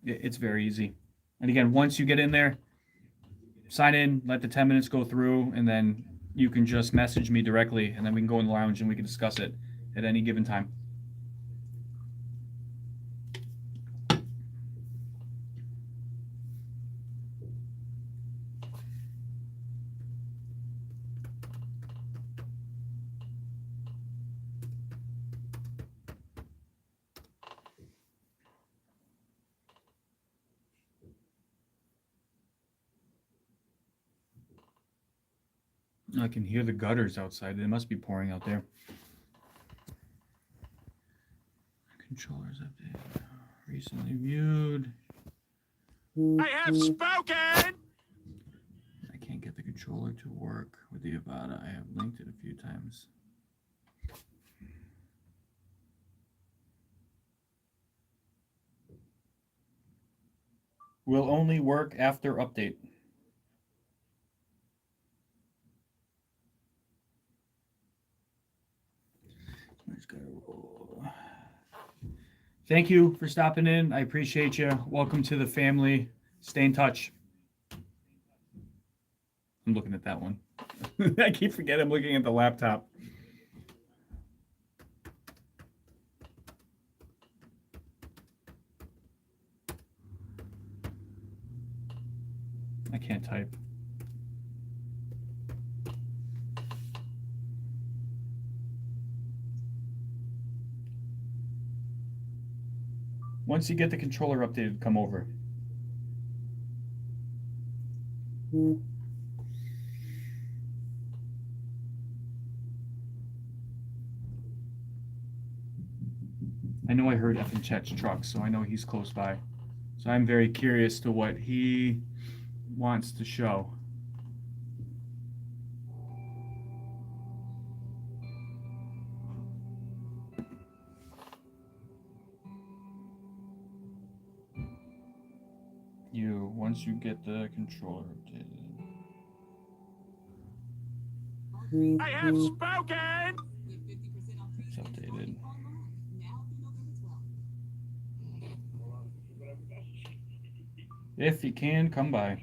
It's very easy. And again, once you get in there, sign in, let the 10 minutes go through, and then you can just message me directly, and then we can go in the lounge and we can discuss it at any given time. I can hear the gutters outside. It must be pouring out there. Controllers update. Recently viewed. I have spoken! I can't get the controller to work with the Avada. I have linked it a few times. Will only work after update. Thank you for stopping in. I appreciate you. Welcome to the family. Stay in touch. I'm looking at that one. I keep forgetting I'm looking at the laptop. I can't type. Once you get the controller updated, come over. I know I heard F and Chet's truck, so I know he's close by. So I'm very curious to what he wants to show. Once you get the controller updated. I have spoken! It's updated. If you can, come by.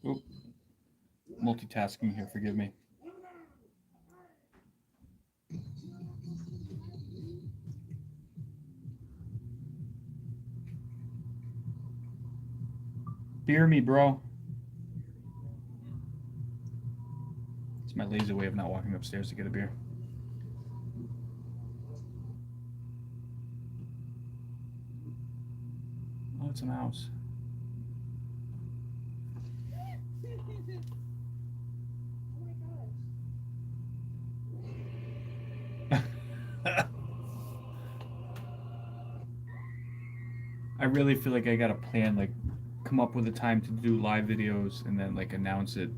Oop. Multitasking here, forgive me. Beer me, bro. It's my lazy way of not walking upstairs to get a beer. Oh, it's a mouse. I really feel like I gotta plan, like, come up with a time to do live videos and then, like, announce it.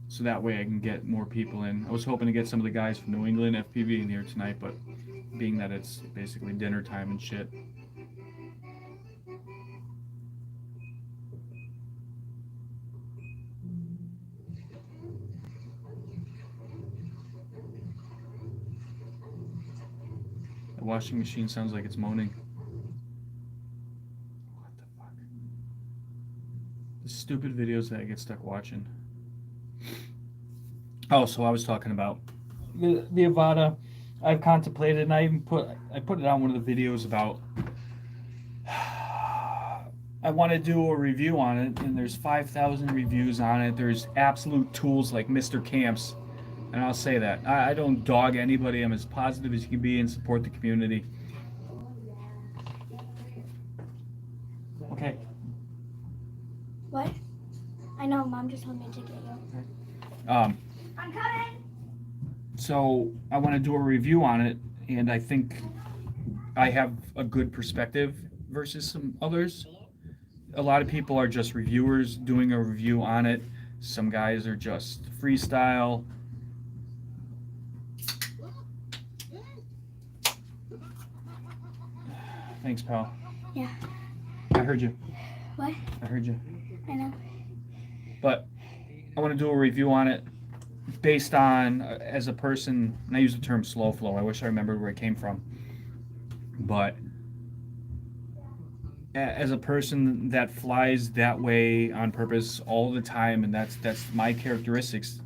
So that way I can get more people in. I was hoping to get some of the guys from New England FPV in here tonight, but being that it's basically dinner time and shit. The washing machine sounds like it's moaning. What the fuck? The stupid videos that I get stuck watching. Oh, so I was talking about the Avada. I've contemplated, and I even put it on one of the videos about. I want to do a review on it, and there's 5,000 reviews on it. There's absolute tools like Mr. Camps, and I'll say that I don't dog anybody. I'm as positive as you can be and support the community. Okay. What? I know, Mom just told me to get you. I'm coming! So I want to do a review on it, and I think I have a good perspective versus some others. A lot of people are just reviewers doing a review on it. Some guys are just freestyle. Thanks, pal. Yeah. I heard you. What? I heard you. I know. But I want to do a review on it based on, as a person, and I use the term slow flow. I wish I remembered where it came from. But as a person that flies that way on purpose all the time, and that's my characteristics,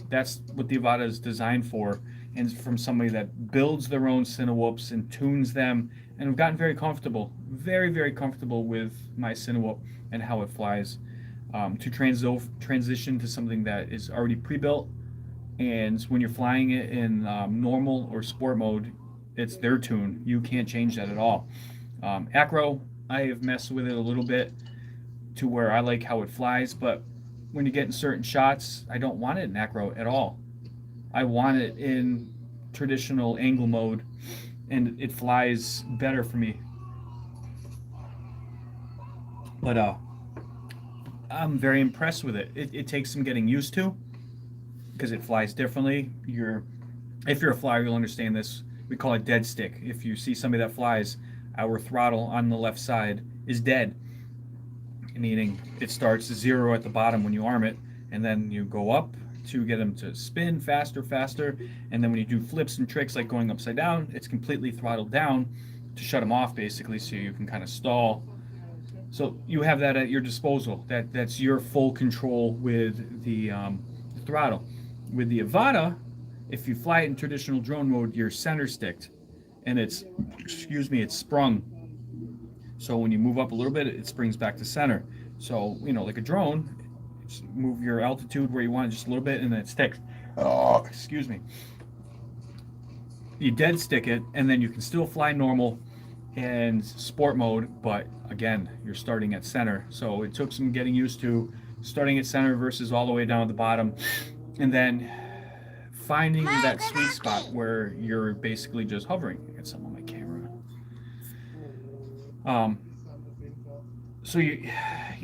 that's what the Avata is designed for. And from somebody that builds their own Cinewhoops and tunes them, and I've gotten very comfortable, very comfortable with my Cinewhoop and how it flies. To transition to something that is already pre-built, and when you're flying it in normal or sport mode, it's their tune. You can't change that at all. Acro, I have messed with it a little bit to where I like how it flies, but when you get in certain shots, I don't want it in acro at all. I want it in traditional angle mode, and it flies better for me. But I'm very impressed with it. It takes some getting used to because it flies differently. If you're a flyer, you'll understand this. We call it dead stick. If you see somebody that flies, our throttle on the left side is dead, meaning it starts 0 at the bottom when you arm it, and then you go up to get them to spin faster, and then when you do flips and tricks like going upside down, it's completely throttled down to shut them off, basically, so you can kind of stall. So you have that at your disposal. That's your full control with the throttle. With the Avata, if you fly it in traditional drone mode, you're center sticked, and it's sprung. So when you move up a little bit, it springs back to center. So, like a drone, just move your altitude where you want just a little bit, and then it sticks. Oh, excuse me. You dead stick it, and then you can still fly normal and sport mode, but again, you're starting at center. So it took some getting used to starting at center versus all the way down at the bottom, and then finding that sweet spot where you're basically just hovering. I got some on my camera. So you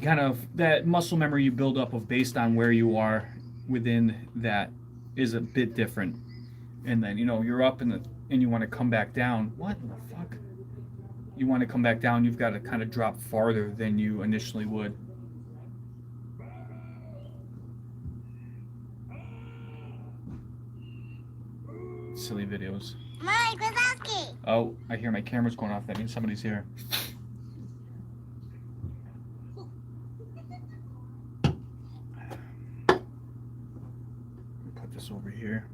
kind of, that muscle memory you build up of based on where you are within that is a bit different. And then, you're up and you want to come back down. What in the fuck? You want to come back down, you've got to kind of drop farther than you initially would. Silly videos. Mike Wazowski. Oh, I hear my camera's going off. That means somebody's here. Put this over here.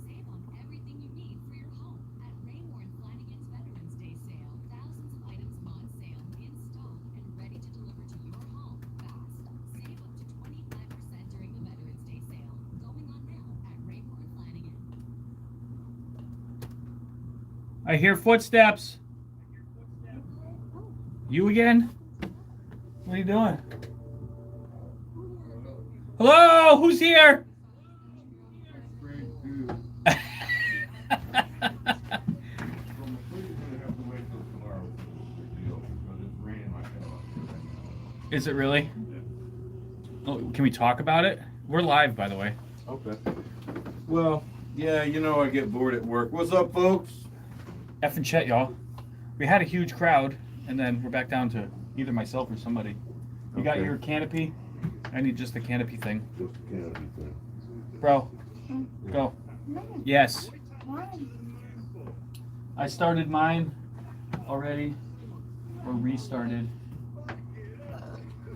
Save on everything you need for your home at Raymore and Flanagan's Veterans Day sale. Thousands of items on sale, in stock, and ready to deliver to your home fast. Save up to 25% during the Veterans Day sale. Going on now at Raymore and Flanagan. I hear footsteps. You again? What are you doing? Hello? Who's here? Is it really? Oh, can we talk about it? We're live, by the way. Okay. Well, yeah, I get bored at work. What's up, folks? F and Chet, y'all. We had a huge crowd, and then we're back down to either myself or somebody. You got Okay. your canopy? I need just the canopy thing. Just a canopy thing. Bro, go. No. Yes. Why? I started mine already, or restarted.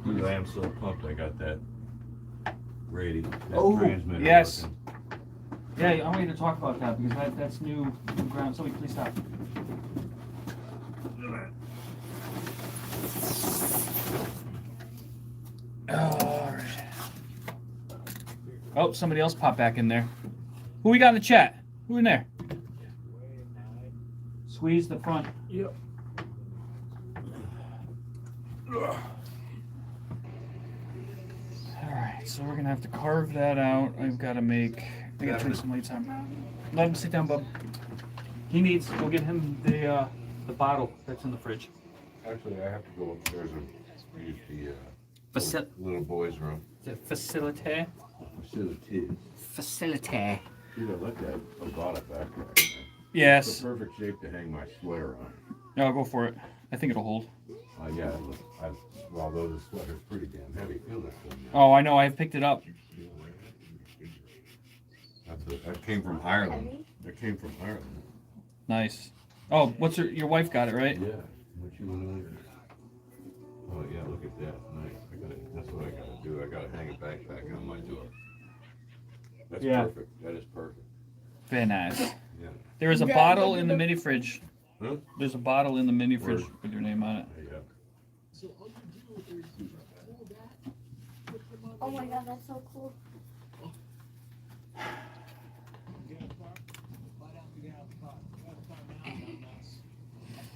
Dude, I am so pumped I got that ready. That Oh, transmitter yes. working. Yeah, I want you to talk about that because that's new ground. Somebody please stop. Alright. Oh, somebody else popped back in there. Who we got in the chat? Who in there? Squeeze the front. Yep. Alright. So we're gonna have to carve that out. I've got to make. I gotta turn some lights on. Let him sit down, bub. He needs. Go get him the bottle that's in the fridge. Actually, I have to go upstairs and use the Facil- little boy's room. The facility. Facilities. Facility. Dude, I like that Avada backpack, man. Yes. It's the perfect shape to hang my sweater on. Yeah, I'll go for it. I think it'll hold. Yeah, well, though the sweater's pretty damn heavy. Feel that thing. Oh, I know. I picked it up. That came from Ireland. That came from Ireland. Nice. Oh, what's your wife got it, right? Yeah. What you want to? Oh yeah, look at that. Nice. That's what I gotta do. I gotta hang a backpack on my door. That's Yeah. perfect. That is perfect. Very nice. Yeah. There is a bottle in the mini fridge. Huh? There's a bottle in the mini Where? fridge with your name on it. There you go. Oh my god, that's so cool.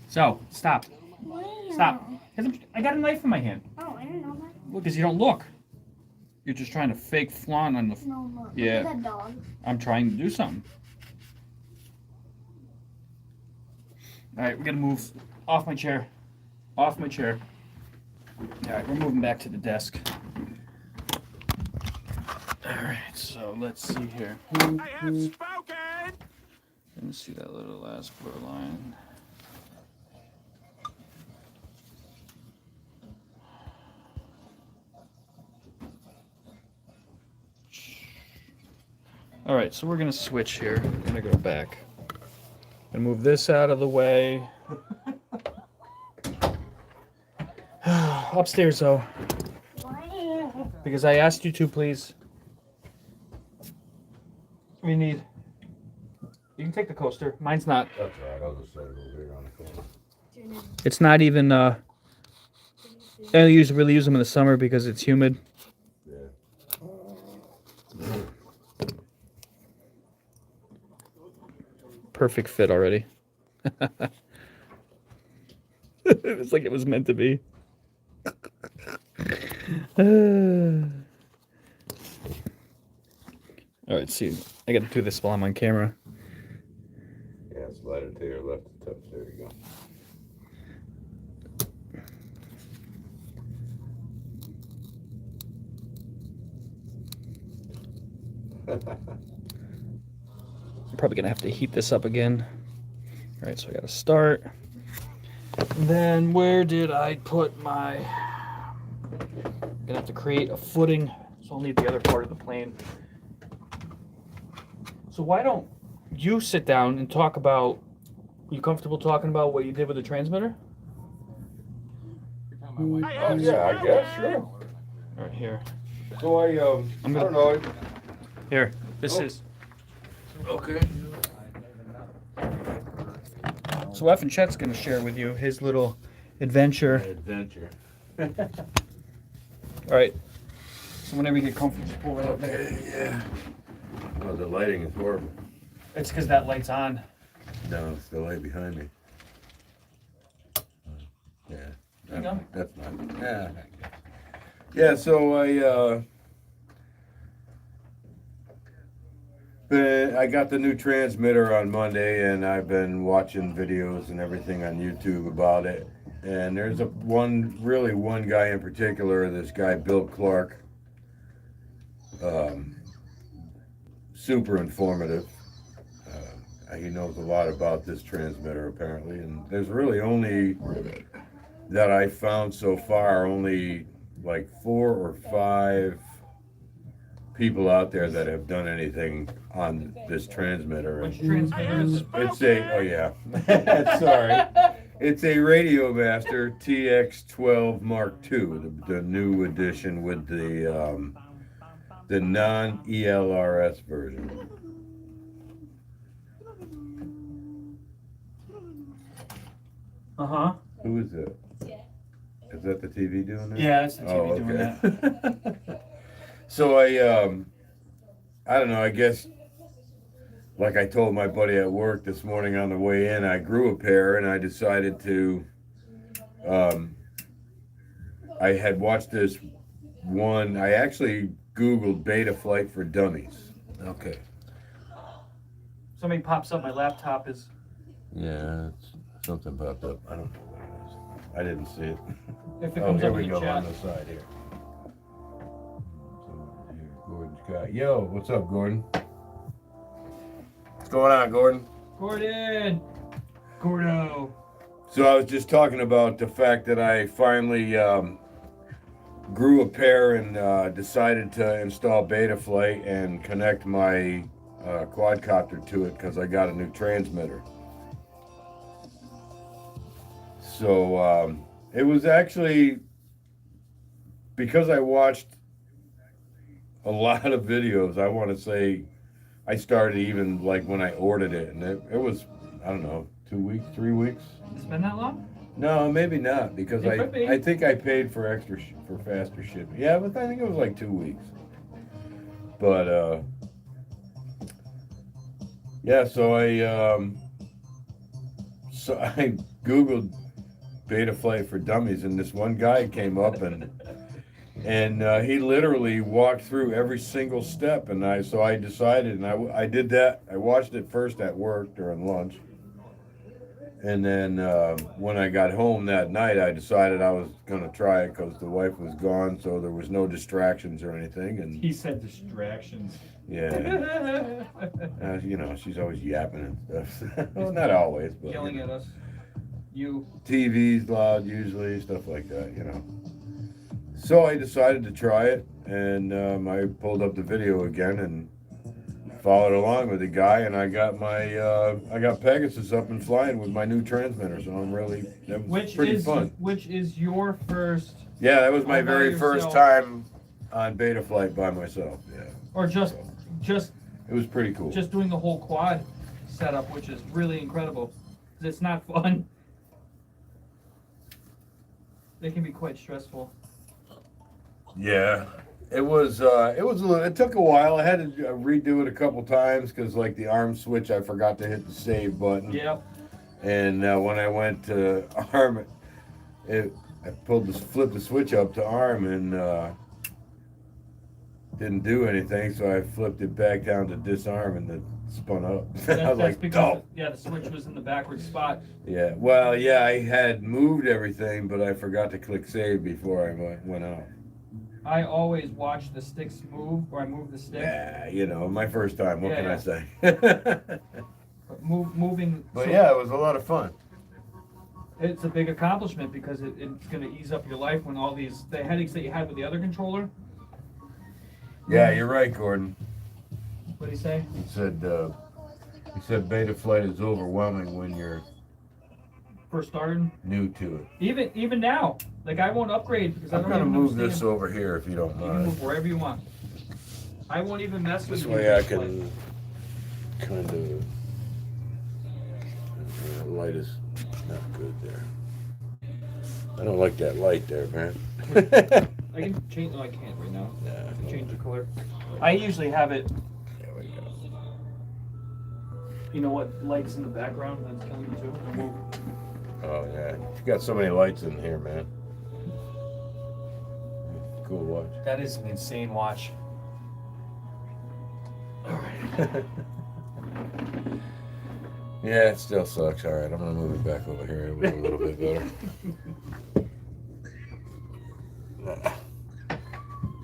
So, stop. Wow. Stop. 'Cause I got a knife in my hand. Oh, I didn't know that. Well, because you don't look. You're just trying to fake flaunt on the. No, look. Yeah. Look at that dog. I'm trying to do something. All right, we gotta move off my chair. Off my chair. All right, we're moving back to the desk. All right, so let's see here. I have spoken. Let me see that little last blur line. All right, so we're gonna switch here. We're gonna go back. Gonna move this out of the way. Upstairs though, Why? because I asked you to, please. What do you need? You can take the coaster. Mine's not. That's all right. I'll just set it over here on the corner. It's not even. I really use them in the summer because it's humid. Yeah. Perfect fit already. It's like it was meant to be. All right, see, I got to do this while I'm on camera. Yeah, slide it to your left a touch. There you go. I'm probably gonna have to heat this up again. All right, so I got to start. Then where did I put my? I'm gonna have to create a footing, so I'll need the other part of the plane. So why don't you sit down and talk about? You comfortable talking about what you did with the transmitter? I have Yeah, I guess. spoken. Sure. All right, here. So I I'm I gonna- don't know. Here, this Oh. is. Okay. So F and Chet's gonna share with you his little adventure. Adventure. All right. So whenever you get comfortable, just pull right up there. Okay, yeah. Oh, the lighting is horrible. It's because that light's on. No, it's the light behind me. Yeah. There you go. That's not. Yeah. Yeah. So I got the new transmitter on Monday, and I've been watching videos and everything on YouTube about it. And there's one guy in particular, this guy Bill Clark. Super informative. He knows a lot about this transmitter apparently, and there's really only that I found so far only like 4 or 5 people out there that have done anything on this transmitter. Which And transmitter is it? it's a sorry, it's a Radio Master TX12 Mark II, the new edition with the non-ELRS version. Uh-huh. Who is it? Is that the TV doing that? Yeah, it's the TV Oh, doing okay. that. So I don't know, I guess like I told my buddy at work this morning on the way in, I grew a pair and I decided to I had watched this one. I actually Googled beta flight for dummies. Okay. Something pops up. My laptop is. Yeah, something popped up. I don't know what it is. I didn't see it. If it Oh, comes here up we in go the chat. on the side here. Here, Gordon's got. Yo, what's up, Gordon? What's going on, Gordon? Gordon. Gordo. So I was just talking about the fact that I finally grew a pair and decided to install Betaflight and connect my quadcopter to it because I got a new transmitter. So it was actually because I watched a lot of videos. I want to say I started even like when I ordered it, and it was, I don't know, 2 weeks, 3 weeks. It's been that long? No, maybe not, because It could be. I think I paid for extra for faster shipping. Yeah, but I think it was like 2 weeks. But yeah, so I Googled Betaflight for dummies, and this one guy came up and he literally walked through every single step, and I decided, and I did that. I watched it first at work during lunch. And then when I got home that night, I decided I was going to try it because the wife was gone, so there was no distractions or anything. And He said distractions. yeah, you know, she's always yapping and stuff. Well, not always, but Yelling at us. You. TV's loud usually, stuff like that, you know. So I decided to try it, and I pulled up the video again and followed along with the guy, and I got Pegasus up and flying with my new transmitter. So that was pretty fun. Which is your first, Yeah, that was my all by very first yourself? time on Betaflight by myself. Yeah, or just it was pretty cool. just doing the whole quad setup, which is really incredible. 'Cause it's not fun. They can be quite stressful. Yeah, it was it took a while. I had to redo it a couple times because like the arm switch, I forgot to hit the save button. Yep. And when I went to arm, I flipped the switch up to arm and didn't do anything. So I flipped it back down to disarm and it spun up. I was That's like, because oh. the switch was in the backward spot. Yeah, well, yeah, I had moved everything, but I forgot to click save before I went out. I always watch the sticks move, or I move the stick. Yeah, you know, my first time. What Yeah, can yeah. I say? But moving. But so yeah, it was a lot of fun. it's a big accomplishment because it's going to ease up your life when all the headaches that you had with the other controller. Yeah, you're right, Gordon. What did he say? He said Betaflight is overwhelming when you're First started. new to it. Even now, like I won't upgrade because I I'm don't gonna even move understand. this over here if you don't You can mind. move wherever you want. I won't even mess with This you way I with this can kind of. The light is not good there. I don't like that light there, man. I can change. No, I can't right now. Yeah, I can change the color. I usually have it. there we go. You know what lights in the background that's coming too. I move. Oh yeah, you got so many lights in here, man. Cool watch. That is an insane watch. All right. Yeah, it still sucks. All right, I'm gonna move it back over here. It'll be a little bit better.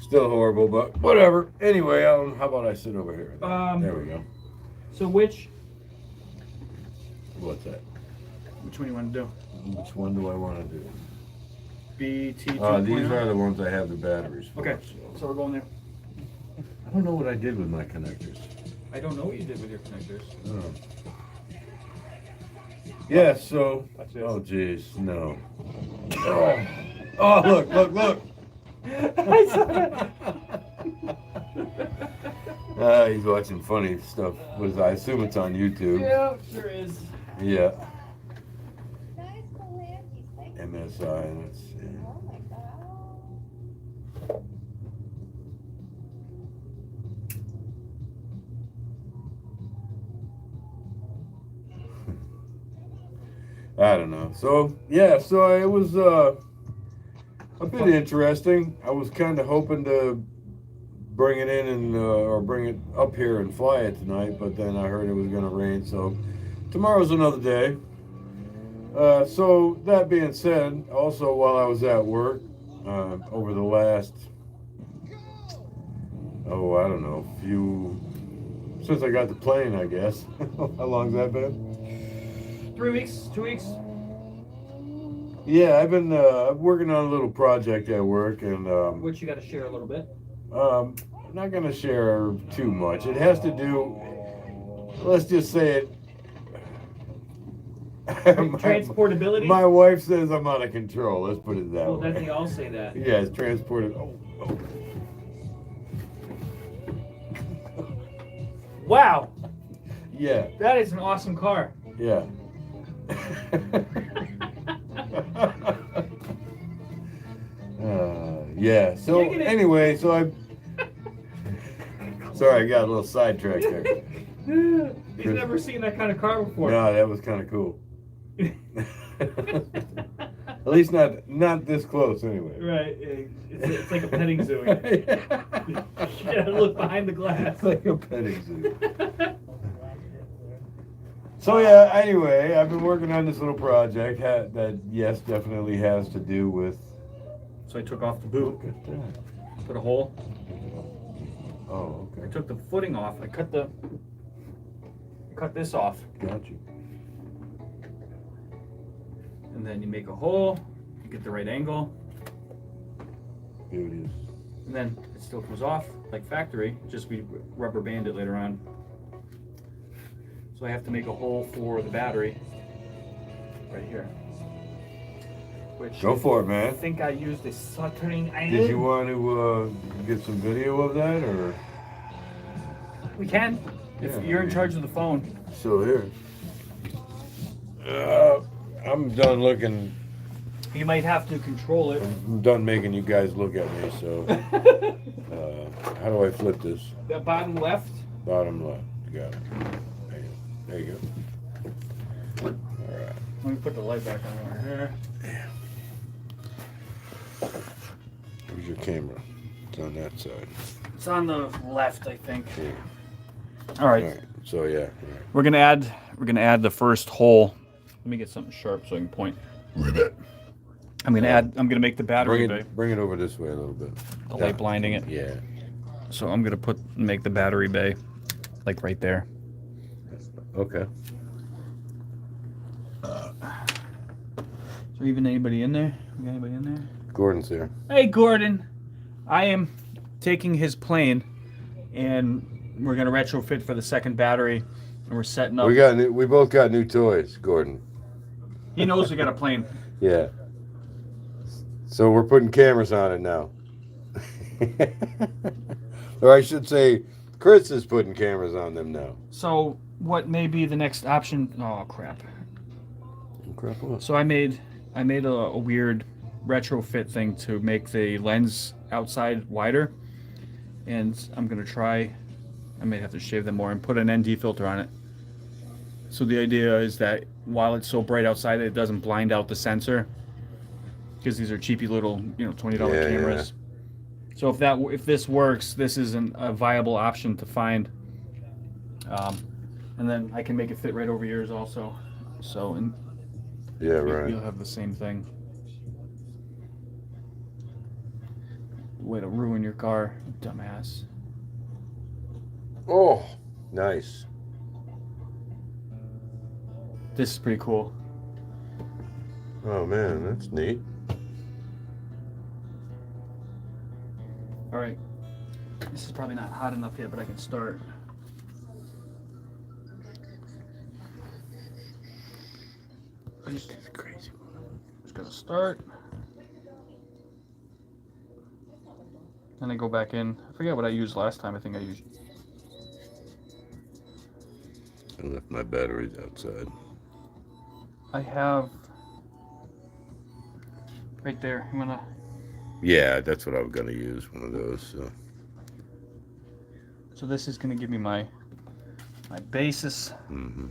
Still horrible, but whatever. Anyway, how about I sit over here? There we go. So which What's that? one you want to do? Which one do I want to do? BT. These are the ones I have the batteries for. Okay, so we're going there. I don't know what I did with my connectors. I don't know what you did with your connectors. Oh. Yeah, so. Watch this. Oh, jeez, no. Oh, look. I saw that. He's watching funny stuff. I assume it's on YouTube. Yeah, sure is. Yeah. Nice Polanyi, thank you. MSI. Let's see. Oh my god. I don't know. So yeah, so it was a bit interesting. I was kind of hoping to bring it in and or bring it up here and fly it tonight, but then I heard it was gonna rain, so tomorrow's another day. So that being said, also while I was at work, over the last, I don't know, since I got the plane, I guess. How long's that been? 3 weeks, 2 weeks. Yeah, I've been working on a little project at work, and Which you got to share a little bit. I'm not gonna share too much. It has to do, let's just say it. Transportability. My wife says I'm out of control. Let's put it that Well, way. they all say that. Yeah, it's transported. Oh. Wow, Yeah, that is an awesome car. yeah. Yeah. So You're gonna- anyway, so I. Sorry, I got a little sidetracked there. He's never seen that kind of car before. No, that was kind of cool. At least not this close, anyway. Right. It's like a petting zoo. You gotta look behind the glass. Like a petting zoo. So yeah, anyway, I've been working on this little project that, yes, definitely has to do with. So I took off the boot, Look at that. put a hole. Oh, I okay. took the footing off. I cut this off, Got you. and then you make a hole. You get the right angle, Here it is. and then it still comes off like factory. Just we rubber band it later on. So I have to make a hole for the battery right here. Which Go for it, I man. think I used a soldering iron. Did you want to get some video of that, or? We can. If Yeah, you're I in mean- charge of the phone. So here. I'm done looking. You might have to control it. I'm done making you guys look at me. So, how do I flip this? The bottom left. Bottom left. Got it. There you go. All right. Let me put the light back on over here. Where's your camera? It's on that side. It's on the left, I think. Yeah. All right. All right. So yeah. All right. We're gonna add the first hole. Let me get something sharp so I can point. I'm gonna make the battery bay. Bring it over this way a little bit. The light blinding it. Yeah. So I'm gonna make the battery bay like right there. Okay. So even anybody in there? We got anybody in there? Gordon's here. Hey Gordon, I am taking his plane, and we're gonna retrofit for the second battery, and we're setting up. We both got new toys, Gordon. He knows we got a plane. Yeah. So we're putting cameras on it now. Or I should say, Chris is putting cameras on them now. So what may be the next option? Oh crap! Crap, what? So I made a weird retrofit thing to make the lens outside wider, and I'm gonna try. I may have to shave them more and put an ND filter on it. So the idea is that while it's so bright outside, it doesn't blind out the sensor, because these are cheapy little, $20 Yeah, cameras. So if this works, this is a viable option to find. And then I can make it fit right over yours also. So Yeah, right. you'll have the same thing. Way to ruin your car, dumbass. Oh, nice. This is pretty cool. Oh man, that's neat. All right. This is probably not hot enough yet, but I can start. That's crazy. Just gonna start. Then I go back in. I forget what I used last time. I think I used. I left my batteries outside. I have. Right there. I'm gonna. Yeah, that's what I was gonna use. One of those. So this is gonna give me my basis. Mm-hmm.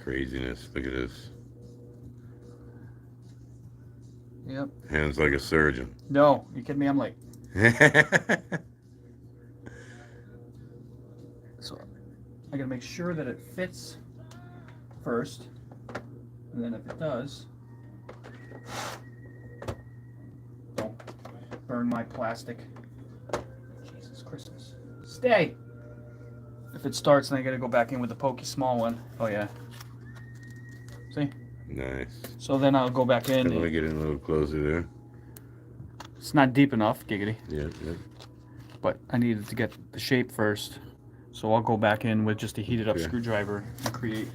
Craziness. Look at this. Yep. Hands like a surgeon. No, you kidding me? I'm like, so I gotta make sure that it fits first, and then if it does, don't burn my plastic. Jesus Christmas. Stay! If it starts, then I gotta go back in with the pokey small one. Oh yeah. See? Nice. So then I'll go back in. Let me get in a little closer there. It's not deep enough, giggity. Yeah, yeah. But I needed to get the shape first. So I'll go back in with just a heated up Okay. screwdriver and create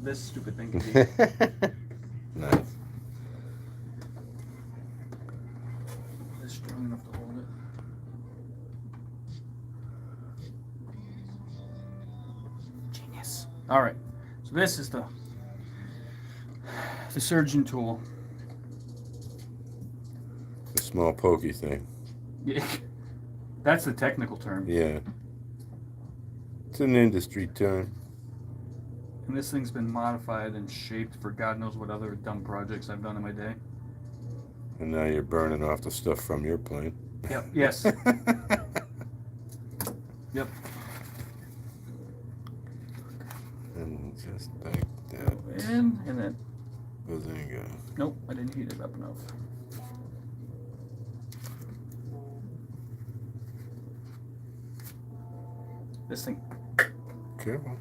this stupid thing. Can be Nice. this strong enough to hold it. Genius. All right. So this is the surgeon tool. The small pokey thing. Yeah. That's the technical term. Yeah. It's an industry term. And this thing's been modified and shaped for God knows what other dumb projects I've done in my day. And now you're burning off the stuff from your plane. Yep. Yes. Yep. And just like that. And then, Bazinga. nope, I didn't heat it up enough. This thing. Careful.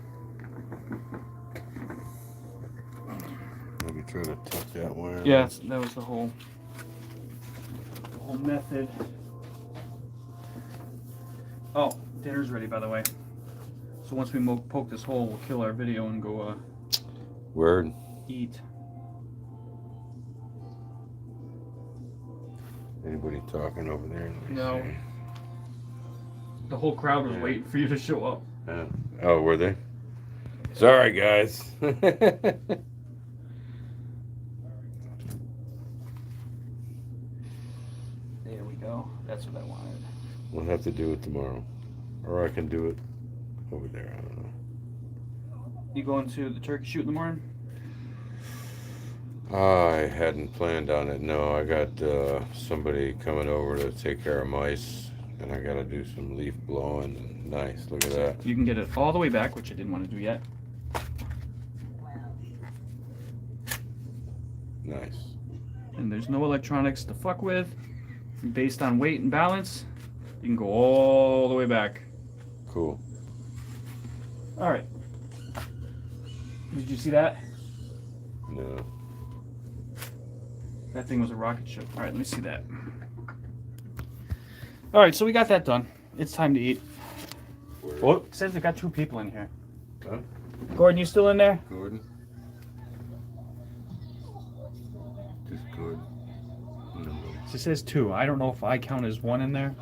Maybe try to tuck that wire. Yeah, that was the whole method. Oh, dinner's ready, by the way. So once we poke this hole, we'll kill our video and go Word. eat. Anybody talking over there? Let me No. see. The whole crowd was Yeah. waiting for you to show up. Oh, were they? Sorry, guys. There we go. That's what I wanted. We'll have to do it tomorrow. Or I can do it over there. I don't know. You going to the turkey shoot in the morning? I hadn't planned on it. No, I got somebody coming over to take care of mice. And I got to do some leaf blowing. Nice. Look at that. You can get it all the way back, which I didn't want to do yet. Nice. And there's no electronics to fuck with. Based on weight and balance, you can go all the way back. Cool. All right. Did you see that? No. That thing was a rocket ship. All right, let me see that. All right, so we got that done. It's time to eat. Oh, it says we got 2 people in here. Huh? Gordon, you still in there? Gordon? Just Gordon. No. It says 2. I don't know if I count as 1 in there.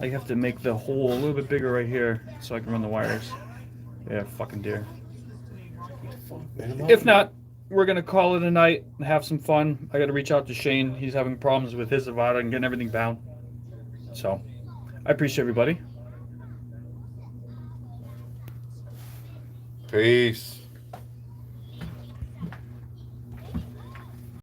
I have to make the hole a little bit bigger right here so I can run the wires. Yeah, fucking deer. If not, we're gonna call it a night and have some fun. I gotta reach out to Shane. He's having problems with his Avada and getting everything bound. So, I appreciate everybody. Peace.